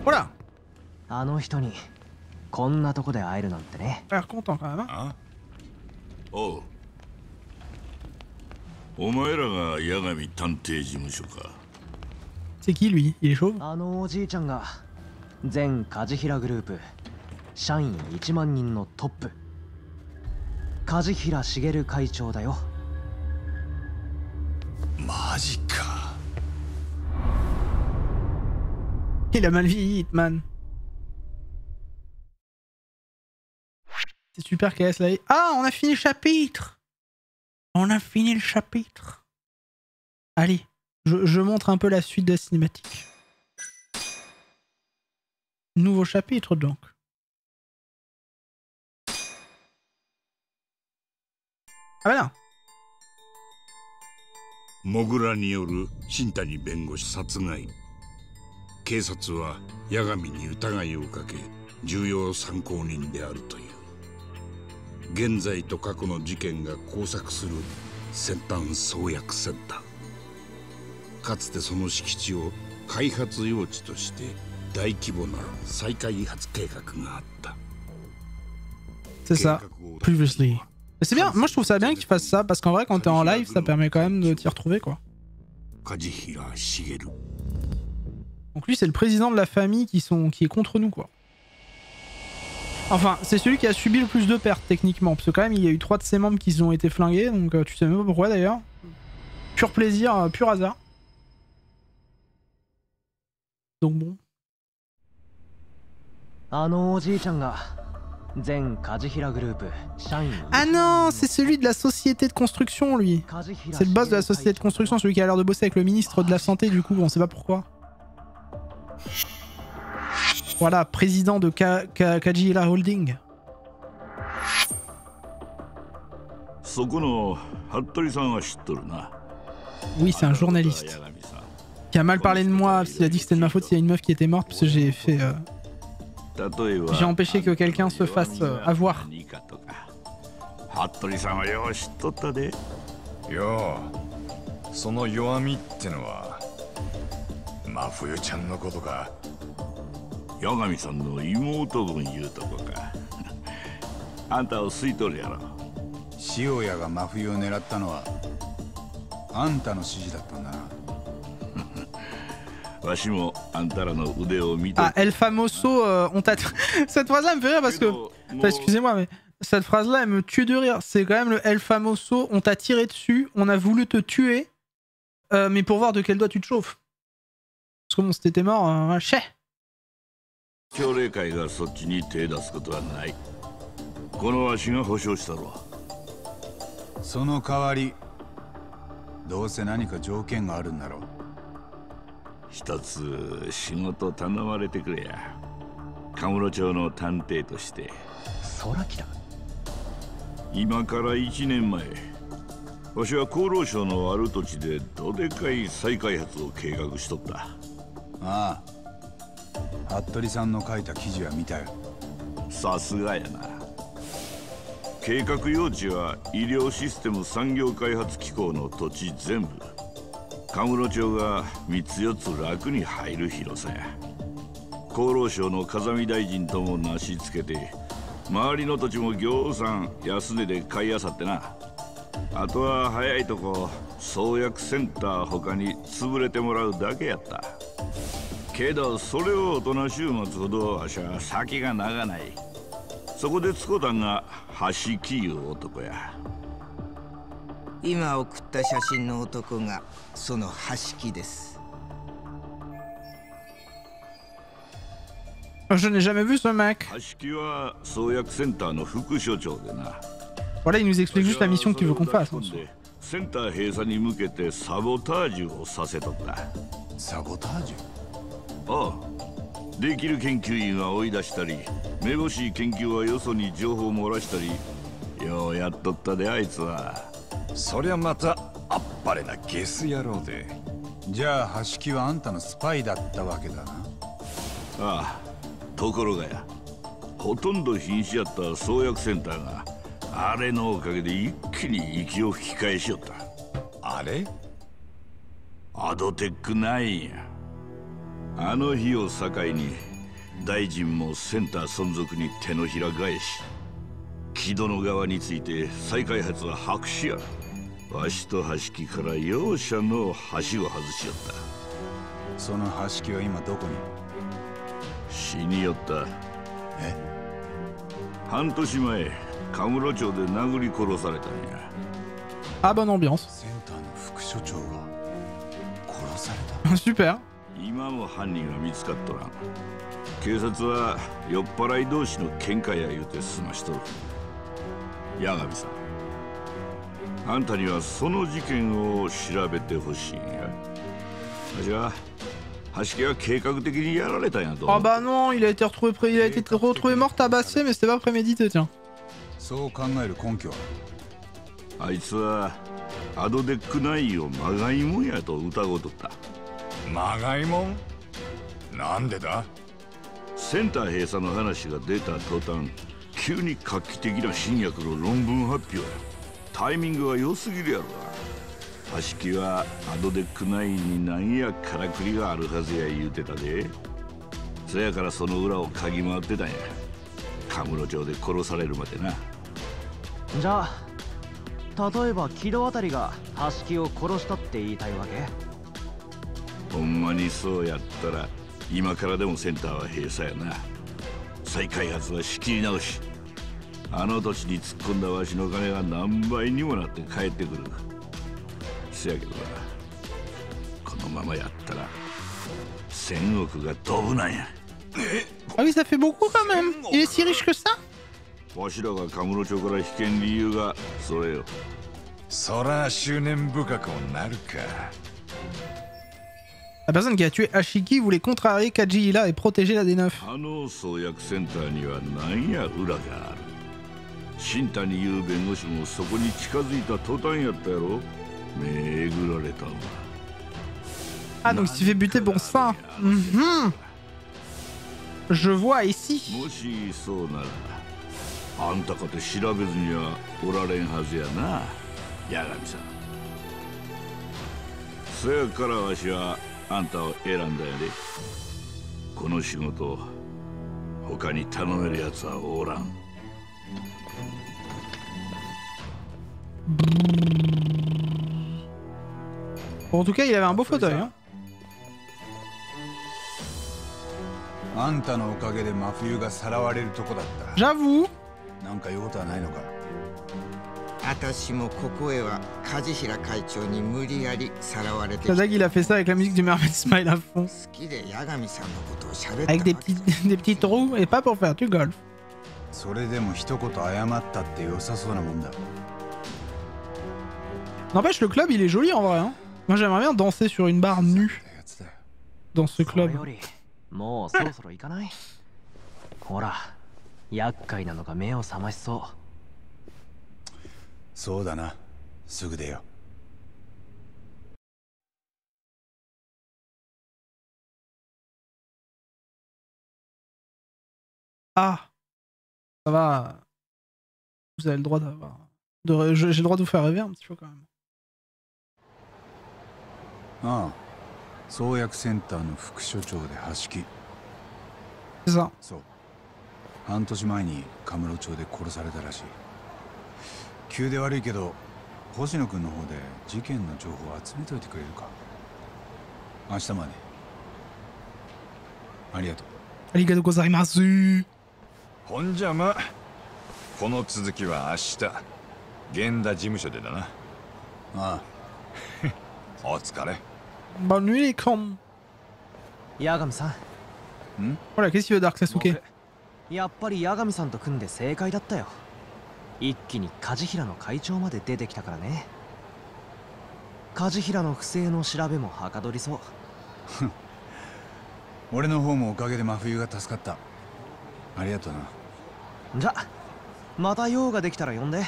Voilà. あの人にこんなとこで会えるなんてね。 L'air content quand même. Hein. あおう。お前らが八神探偵事務所か。 C'est qui lui? Il est chauve? あのおじいちゃんが全梶平グループ社員1万人のトップ梶平茂会長だよ。マジか。 Il a mal vieilli, Hitman. C'est super KS là. Ah, on a fini le chapitre. On a fini le chapitre. Allez, je montre un peu la suite de la cinématique. Nouveau chapitre donc. Ah bah là. モグラによる新谷弁護士殺害。警察は八神に疑いをかけ重要参考人であるという。現在と過去の事件が交錯する先端創薬センター。かつてその敷地を開発用地として大規模な再開発計画があった。 C'est ça, previously. Et c'est bien, moi je trouve ça bien qu'ils fassent ça, parce qu'en vrai quand t'es en live ça permet quand même de t'y retrouver quoi. Donc lui c'est le président de la famille qui est contre nous quoi. Enfin c'est celui qui a subi le plus de pertes techniquement, parce que quand même il y a eu 3 de ses membres qui ont été flingués, donc tu sais même pas pourquoi d'ailleurs. Pur plaisir, pur hasard. Donc bon. Ah non, c'est celui de la société de construction, lui. C'est le boss de la société de construction, celui qui a l'air de bosser avec le ministre de la Santé, du coup, on sait pas pourquoi. Voilà, président de Kajihira Holding. Oui, c'est un journaliste. Qui a mal parlé de moi, parce qu'il a dit que c'était de ma faute s'il y a une meuf qui était morte, parce que j'ai fait... J'ai empêché que quelqu'un se fasse avoir. 服部さんはよう知っとったで。よう、その弱みってのは真冬ちゃんのことか。八神さんの妹分いうとこか。あんたを吸い取るやろ。塩谷が真冬を狙ったのはあんたの指示だったんだな。わしもあんたらの腕を見て。 Ah, El Famoso, on t'a... Cette phrase-là me fait rire parce que... Enfin, excusez-moi, mais cette phrase-là, elle me tue de rire. C'est quand même le El Famoso, on t'a tiré dessus, on a voulu te tuer, mais pour voir de quel doigt tu te chauffes. Parce que bon, si t'étais mort, chais. 朝礼会がそっちに手出すことはない。このわしが保証したろ。その代わり、どうせ何か条件があるんだろう。一つ仕事頼まれてくれや。カムロ町の探偵として。空木だ。今から1年前、わしは厚労省のある土地でどでかい再開発を計画しとった。ああ、服部さんの書いた記事は見たよ。さすがやな。計画用地は医療システム産業開発機構の土地全部。カムロ町が3つ4つ楽に入る広さや。厚労省の風見大臣ともなしつけて、周りの土地もぎょうさん安値で買いあさってな。あとは早いとこ創薬センター他に潰れてもらうだけやった。けどそれを大人週末ほどわしは先が長ない。そこでつこたんが橋木いう男や。今送った写真の男がその橋木です。Je n'ai jamais vu ce mec.橋木は創薬センターの副所長でな。Voilà, il nous explique juste la mission qu'il veut qu'on fasse. センター閉鎖に向けてサボタージュをさせとった。サボタージュ？ああ。できる研究員は追い出したり、めぼしい研究はよそに情報を漏らしたり、ようやっとったであいつは。そりゃまたあっぱれなゲス野郎で。じゃあ橋木はあんたのスパイだったわけだな。ああ、ところがや、ほとんど瀕死やった創薬センターがあれのおかげで一気に息を吹き返しよった。あれ？アドテック9や。あの日を境に大臣もセンター存続に手のひら返し、木戸の側について再開発は白紙や。わしと橋木から容赦の橋を外しよった。その橋木は今どこに？死によった。え？半年前カムロ町で殴り殺されたんや。Ah, bonne ambiance. センターの副所長が殺された。Super. 今も犯人は見つかっとらん。警察は酔っ払い同士の喧嘩や言うて済ましとる。八神さん、あんたにはその事件を調べてほしいんや。じゃあ橋木は計画的にやられたんやと。Ah bah non, il a été retrouvé mort tabassé, mais c'était pas prémédité, tiens. そう考える根拠は？あいつはアドデック9をまがいもんやと疑うとった。まがいもん？なんでだ？センター閉鎖の話が出た途端、急に画期的な新薬の論文発表や。タイミングが良すぎるやろな。橋木はアドデック9になんやからくりがあるはずや言うてたで。そやからその裏を嗅ぎ回ってたんや。カムロ町で殺されるまでな。じゃあ例えば木戸あたりが橋木を殺したって言いたいわけ？ほんまにそうやったら今からでもセンターは閉鎖やな。再開発は仕切り直し。あの土地に突っ込んだわしの金が何倍にもなって帰ってくる。せやけどな、このままやったら1000億が飛ぶなんや。Ah oui, ça fait beaucoup quand même. Il est si riche que ça? わしらがカムロ町から引けん理由がそれよ。そら執念深くもなるか。La personne qui a tué Ashiki voulait contrarier Kajihira et protéger la D9. あの創薬センターには何や裏がある。新谷優弁護士もそこに近づいた途端やったやろ。めぐられたわ。Ah, donc il s'est fait buter pour ça. Je vois ici. もしそうならあんたかて調べずにはおられんはずやな、八神さん。そやからわしはあんたを選んだやで。この仕事他に頼めるやつはおらん。Bon, en tout cas, il avait un beau fauteuil. Hein. あんたのおかげで真冬がさらわれるとこだった。J'avoue. なんか言うことはないのか？私もここへは梶平会長に無理やりさらわれてきた。C'est vrai qu'il a fait ça avec la musique du Mermaid Smile à fond. 好きで八神さんのことを喋った。 Avec des petits trous et pas pour faire du golf. それでも一言謝ったって良さそうなもんだ。 N'empêche, le club il est joli en vrai. Hein. Moi j'aimerais bien danser sur une barre nue dans ce club. もうそろそろ行かない？ほら、厄介なのが目を覚ましそう。そうだな、すぐ出よう。Ah, ça va. Vous avez le droit d'avoir. J'ai le droit de vous faire rêver un petit peu quand même. ああ、創薬センターの副所長で橋木。C'est ça. そう。半年前にカムロ町で殺されたらしい。急で悪いけど、星野君の方で事件の情報を集めといてくれるか。明日まで。ありがとう。ありがとうございます。ほんじゃま、この続きは明日、源田事務所でだな。ああ。お疲れ。Bonne nuit les cons. 八神さん。Voilà, qu'est-ce qu'il veut Dark Sasuke? やっぱり八神さんと組んで正解だったよ。一気に梶平の会長まで出てきたからね。梶平の不正の調べもはかどりそう。俺の方もおかげで真冬が助かった。ありがとうな。じゃ、また用ができたら呼んで。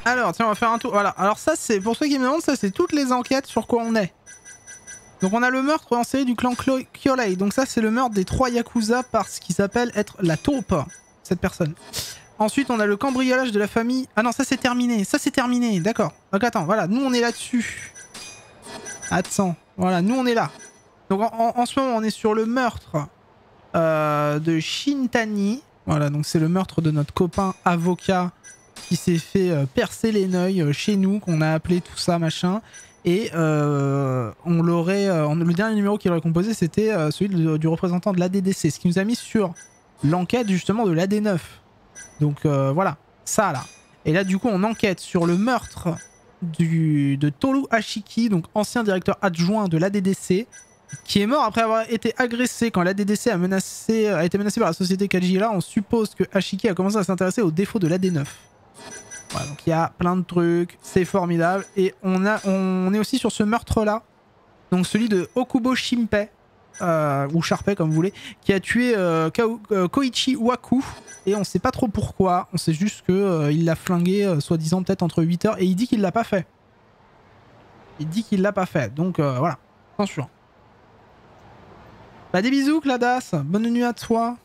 Alors, tiens, on va faire un tour. Voilà, alors ça, c'est pour ceux qui me demandent, ça, c'est toutes les enquêtes sur quoi on est. Donc on a le meurtre en série du clan Kyorei. Donc ça c'est le meurtre des 3 Yakuza par ce qui s'appelle être la taupe, cette personne. Ensuite on a le cambriolage de la famille... Ah non ça c'est terminé, d'accord. Donc attends, voilà, nous on est là-dessus. Attends, voilà, nous on est là. Donc en ce moment on est sur le meurtre de Shintani. Voilà, donc c'est le meurtre de notre copain avocat qui s'est fait percer les neuils chez nous, qu'on a appelé tout ça machin. Et on l'aurait... le dernier numéro qu'il aurait composé c'était celui du représentant de l'ADDC. Ce qui nous a mis sur l'enquête justement de l'AD9. Donc voilà, ça là. Et là du coup on enquête sur le meurtre de Toru Ashiki, donc ancien directeur adjoint de l'ADDC, qui est mort après avoir été agressé quand l'ADDC a été menacé par la société Kajira. On suppose que Ashiki a commencé à s'intéresser aux défauts de l'AD9. Voilà, donc il y a plein de trucs, c'est formidable. Et on est aussi sur ce meurtre là, donc celui de Okubo Shinpei, ou Sharpei comme vous voulez, qui a tué Koichi Waku. Et on sait pas trop pourquoi, on sait juste que il l'a flingué soi-disant peut-être entre 8 heures. Et il dit qu'il l'a pas fait. Donc voilà, attention. Bah des bisous Cladas, bonne nuit à toi.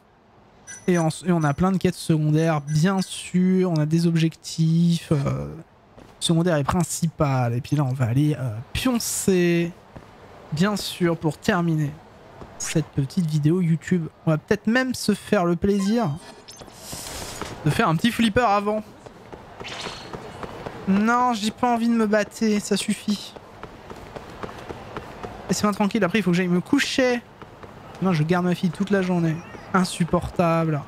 Et on a plein de quêtes secondaires, bien sûr. On a des objectifs secondaires et principales. Et puis là on va aller pioncer, bien sûr, pour terminer cette petite vidéo YouTube. On va peut-être même se faire le plaisir de faire un petit flipper avant. Non, j'ai pas envie de me battre, ça suffit. Laissez-moi tranquille, après il faut que j'aille me coucher. Non, je garde ma fille toute la journée. Insupportable.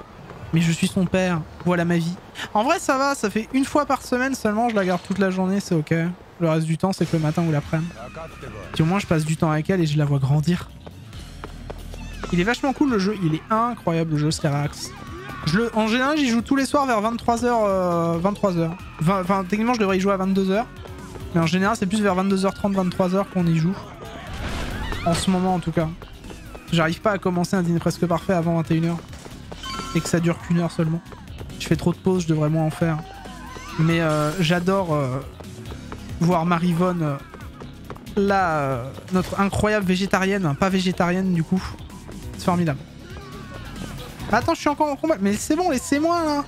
Mais je suis son père, voilà ma vie. En vrai ça va, ça fait une fois par semaine seulement, je la garde toute la journée, c'est ok. Le reste du temps c'est que le matin ou l'après-midi. Puis au moins je passe du temps avec elle et je la vois grandir. Il est vachement cool le jeu, il est incroyable le jeu Scarax. En général j'y joue tous les soirs vers 23h. 23h. Enfin techniquement je devrais y jouer à 22h. Mais en général c'est plus vers 22h30, 23h qu'on y joue. En ce moment en tout cas. J'arrive pas à commencer un dîner presque parfait avant 21h. Et que ça dure qu'1 heure seulement. Je fais trop de pauses, je devrais moins en faire. Mais j'adore voir Marivonne, notre incroyable végétarienne, pas végétarienne du coup. C'est formidable. Attends, je suis encore en combat. Mais c'est bon, laissez-moi là.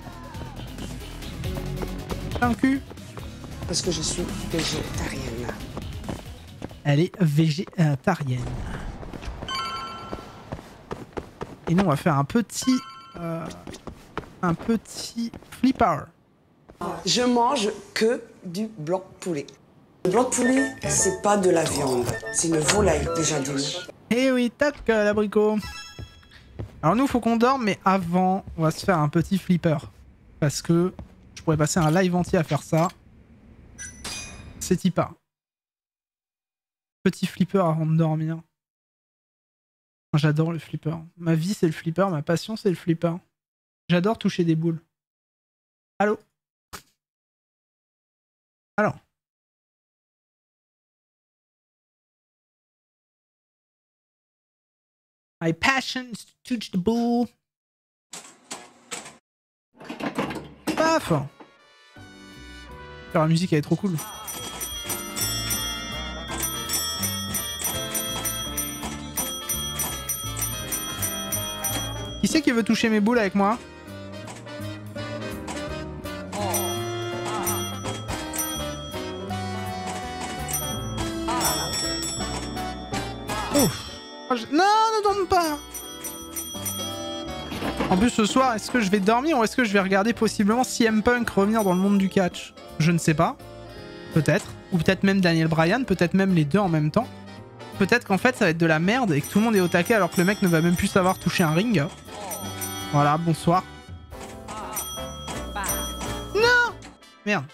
Un cul. Parce que je suis végétarienne. Elle est végétarienne. Et nous on va faire un petit flipper. Je mange que du blanc de poulet. Le blanc de poulet, c'est pas de la viande, c'est une volaille déjà dure. Eh oui, tac, l'abricot. Alors nous, faut qu'on dorme, mais avant, on va se faire un petit flipper. Parce que je pourrais passer un live entier à faire ça. C'est pas. Petit flipper avant de dormir. J'adore le flipper. Ma vie, c'est le flipper. Ma passion, c'est le flipper. J'adore toucher des boules. Allô? Alors. My passion is to touch the bull. Paf! La musique, elle est trop cool. Qui c'est qui veut toucher mes boules avec moi? Ouf. Non, ne dorme pas. En plus ce soir, est-ce que je vais dormir ou est-ce que je vais regarder possiblement CM Punk revenir dans le monde du catch? Je ne sais pas. Peut-être. Ou peut-être même Daniel Bryan, peut-être même les deux en même temps. Peut-être qu'en fait ça va être de la merde et que tout le monde est au taquet alors que le mec ne va même plus savoir toucher un ring. Voilà, bonsoir. Non! Merde.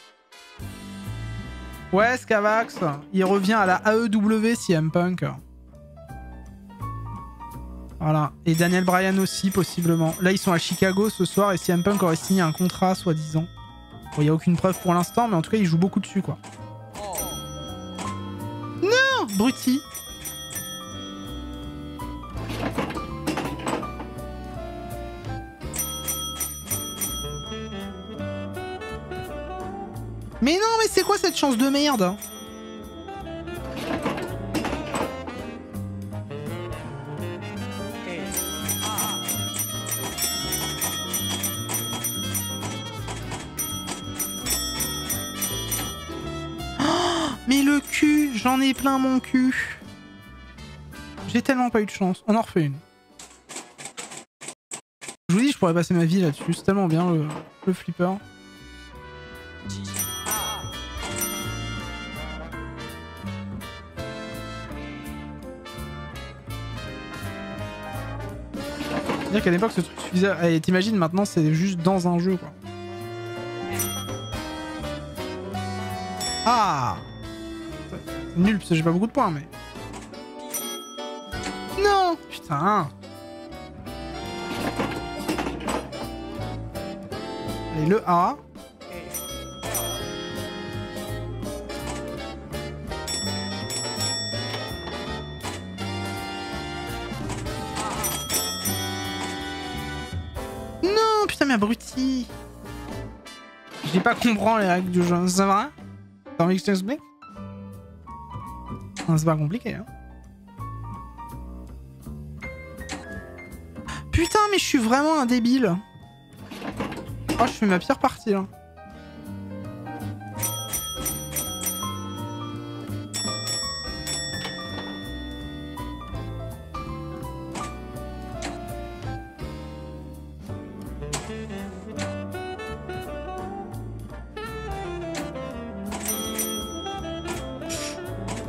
Ouais, Scavax, il revient à la AEW CM Punk. Voilà. Et Daniel Bryan aussi, possiblement. Là, ils sont à Chicago ce soir et CM Punk aurait signé un contrat, soi-disant. Bon, il n'y a aucune preuve pour l'instant, mais en tout cas, il joue beaucoup dessus, quoi. Non! Bruti. Mais non, mais c'est quoi cette chance de merde? le cul, j'en ai plein mon cul. J'ai tellement pas eu de chance. On en refait une. Je vous dis, je pourrais passer ma vie là-dessus. C'est tellement bien le flipper. C'est-à-dire qu'à l'époque, ce truc suffisait. Allez, t'imagines, maintenant, c'est juste dans un jeu, quoi. Ah! C'est nul, parce que j'ai pas beaucoup de points, mais... Non! Putain! Allez, le A. Non, putain, mais abruti! J'ai pas compris les règles du jeu, ça va? T'as envie que je t'explique? C'est pas compliqué, hein. Putain, mais je suis vraiment un débile. Oh, je fais ma pire partie, là.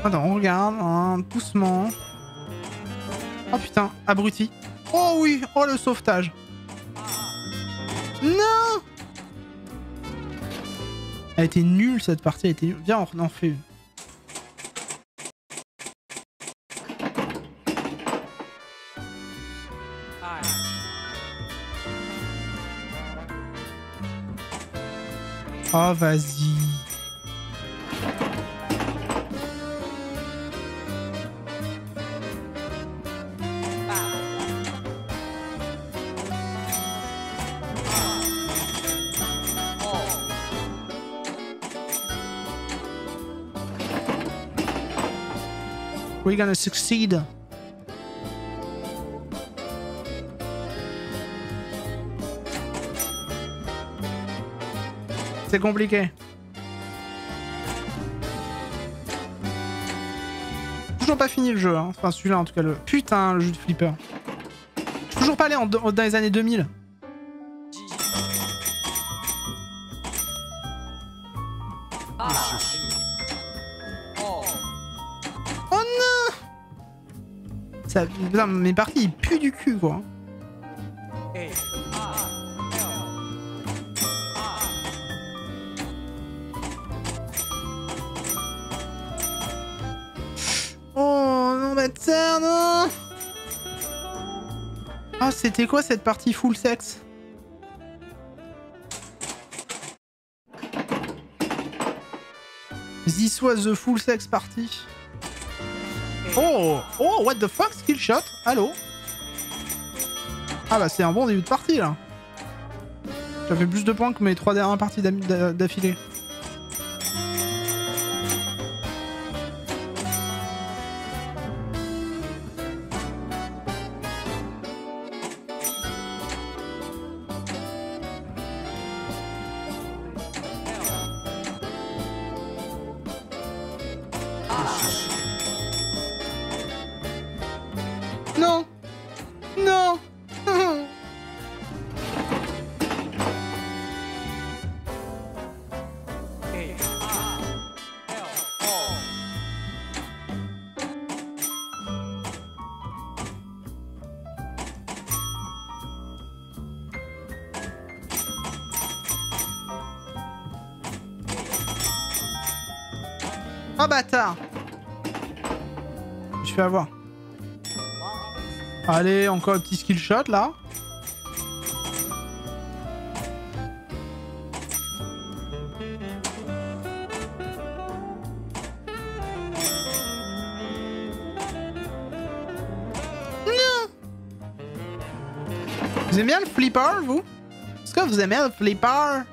Attends, on regarde, hein, doucement. Oh putain, abruti. Oh oui, oh le sauvetage. Non! Elle était nulle cette partie, elle était nulle. Viens, on en fait une. Oh, vas-y. We're gonna succeed. C'est compliqué. Toujours pas fini le jeu, hein. Enfin celui-là en tout cas le... Putain, le jeu de flipper. Je suis toujours pas allé dans les années 2000. Oh non! Ça... Putain, mes parties ils puent du cul quoi. Non. Ah, c'était quoi cette partie full sexe? This was the full sex party. Oh, oh, what the fuck, skill shot. Allô? Ah bah c'est un bon début de partie là. Ça fait plus de points que mes 3 dernières parties d'affilée. Non! Non! Oh bâtard! Je vais avoir. Allez, encore un petit skill shot là. Non! Vous aimez bien le flipper, vous? Est-ce que vous aimez le flipper?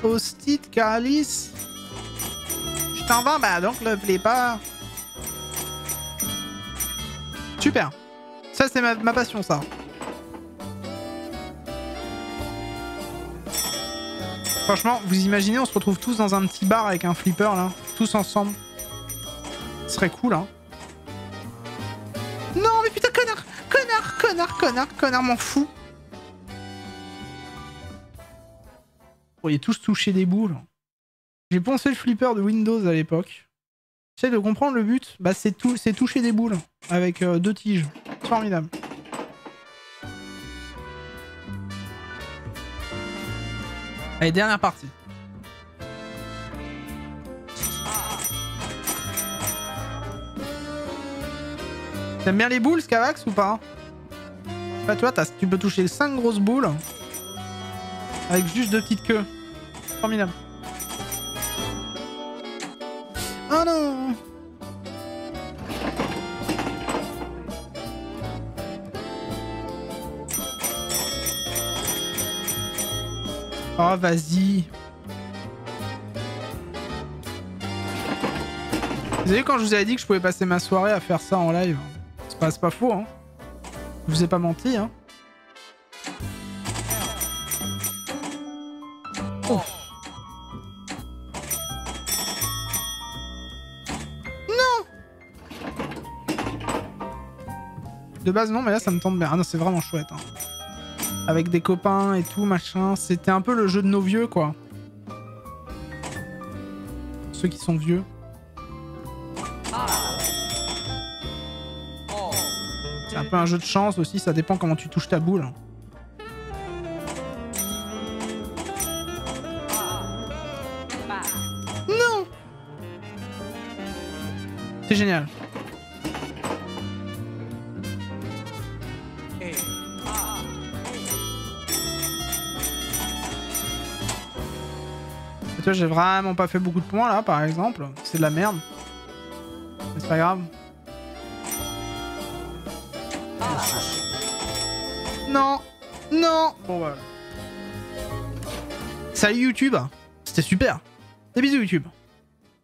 Post-it, calice. Je t'en vends, bah donc le flipper. Super. Ça, c'est ma passion, ça. Franchement, vous imaginez, on se retrouve tous dans un petit bar avec un flipper là, tous ensemble. Ce serait cool, hein. Non, mais putain, connard, m'en fous. Vous pourriez tous toucher des boules. J'ai poncé le flipper de Windows à l'époque. J'essaie de comprendre le but. Bah, c'est toucher des boules avec 2 tiges. Formidable. Allez, dernière partie. T'aimes bien les boules, Scavax, ou pas? Bah, toi, tu peux toucher 5 grosses boules avec juste 2 petites queues. Formidable. Oh non! Oh, vas-y. Vous avez vu quand je vous avais dit que je pouvais passer ma soirée à faire ça en live? C'est pas faux, hein. Je vous ai pas menti, hein. Oh. Non! De base, non, mais là, ça me tente bien. Ah non, c'est vraiment chouette, hein. Avec des copains et tout, machin. C'était un peu le jeu de nos vieux, quoi. Ceux qui sont vieux. C'est un peu un jeu de chance aussi, ça dépend comment tu touches ta boule. Non! C'est génial. Et toi, j'ai vraiment pas fait beaucoup de points là, par exemple. C'est de la merde. Mais c'est pas grave. Non, non. Bon voilà. Salut YouTube. C'était super. Des bisous YouTube.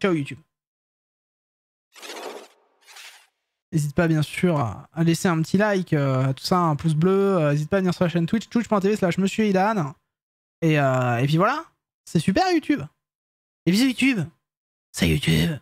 Ciao YouTube. N'hésite pas bien sûr à laisser un petit like, tout ça, un pouce bleu. N'hésite pas à venir sur la chaîne Twitch, twitch.tv/MonsieurIlan. Et puis voilà. C'est super YouTube. Et bisous YouTube. C'est YouTube.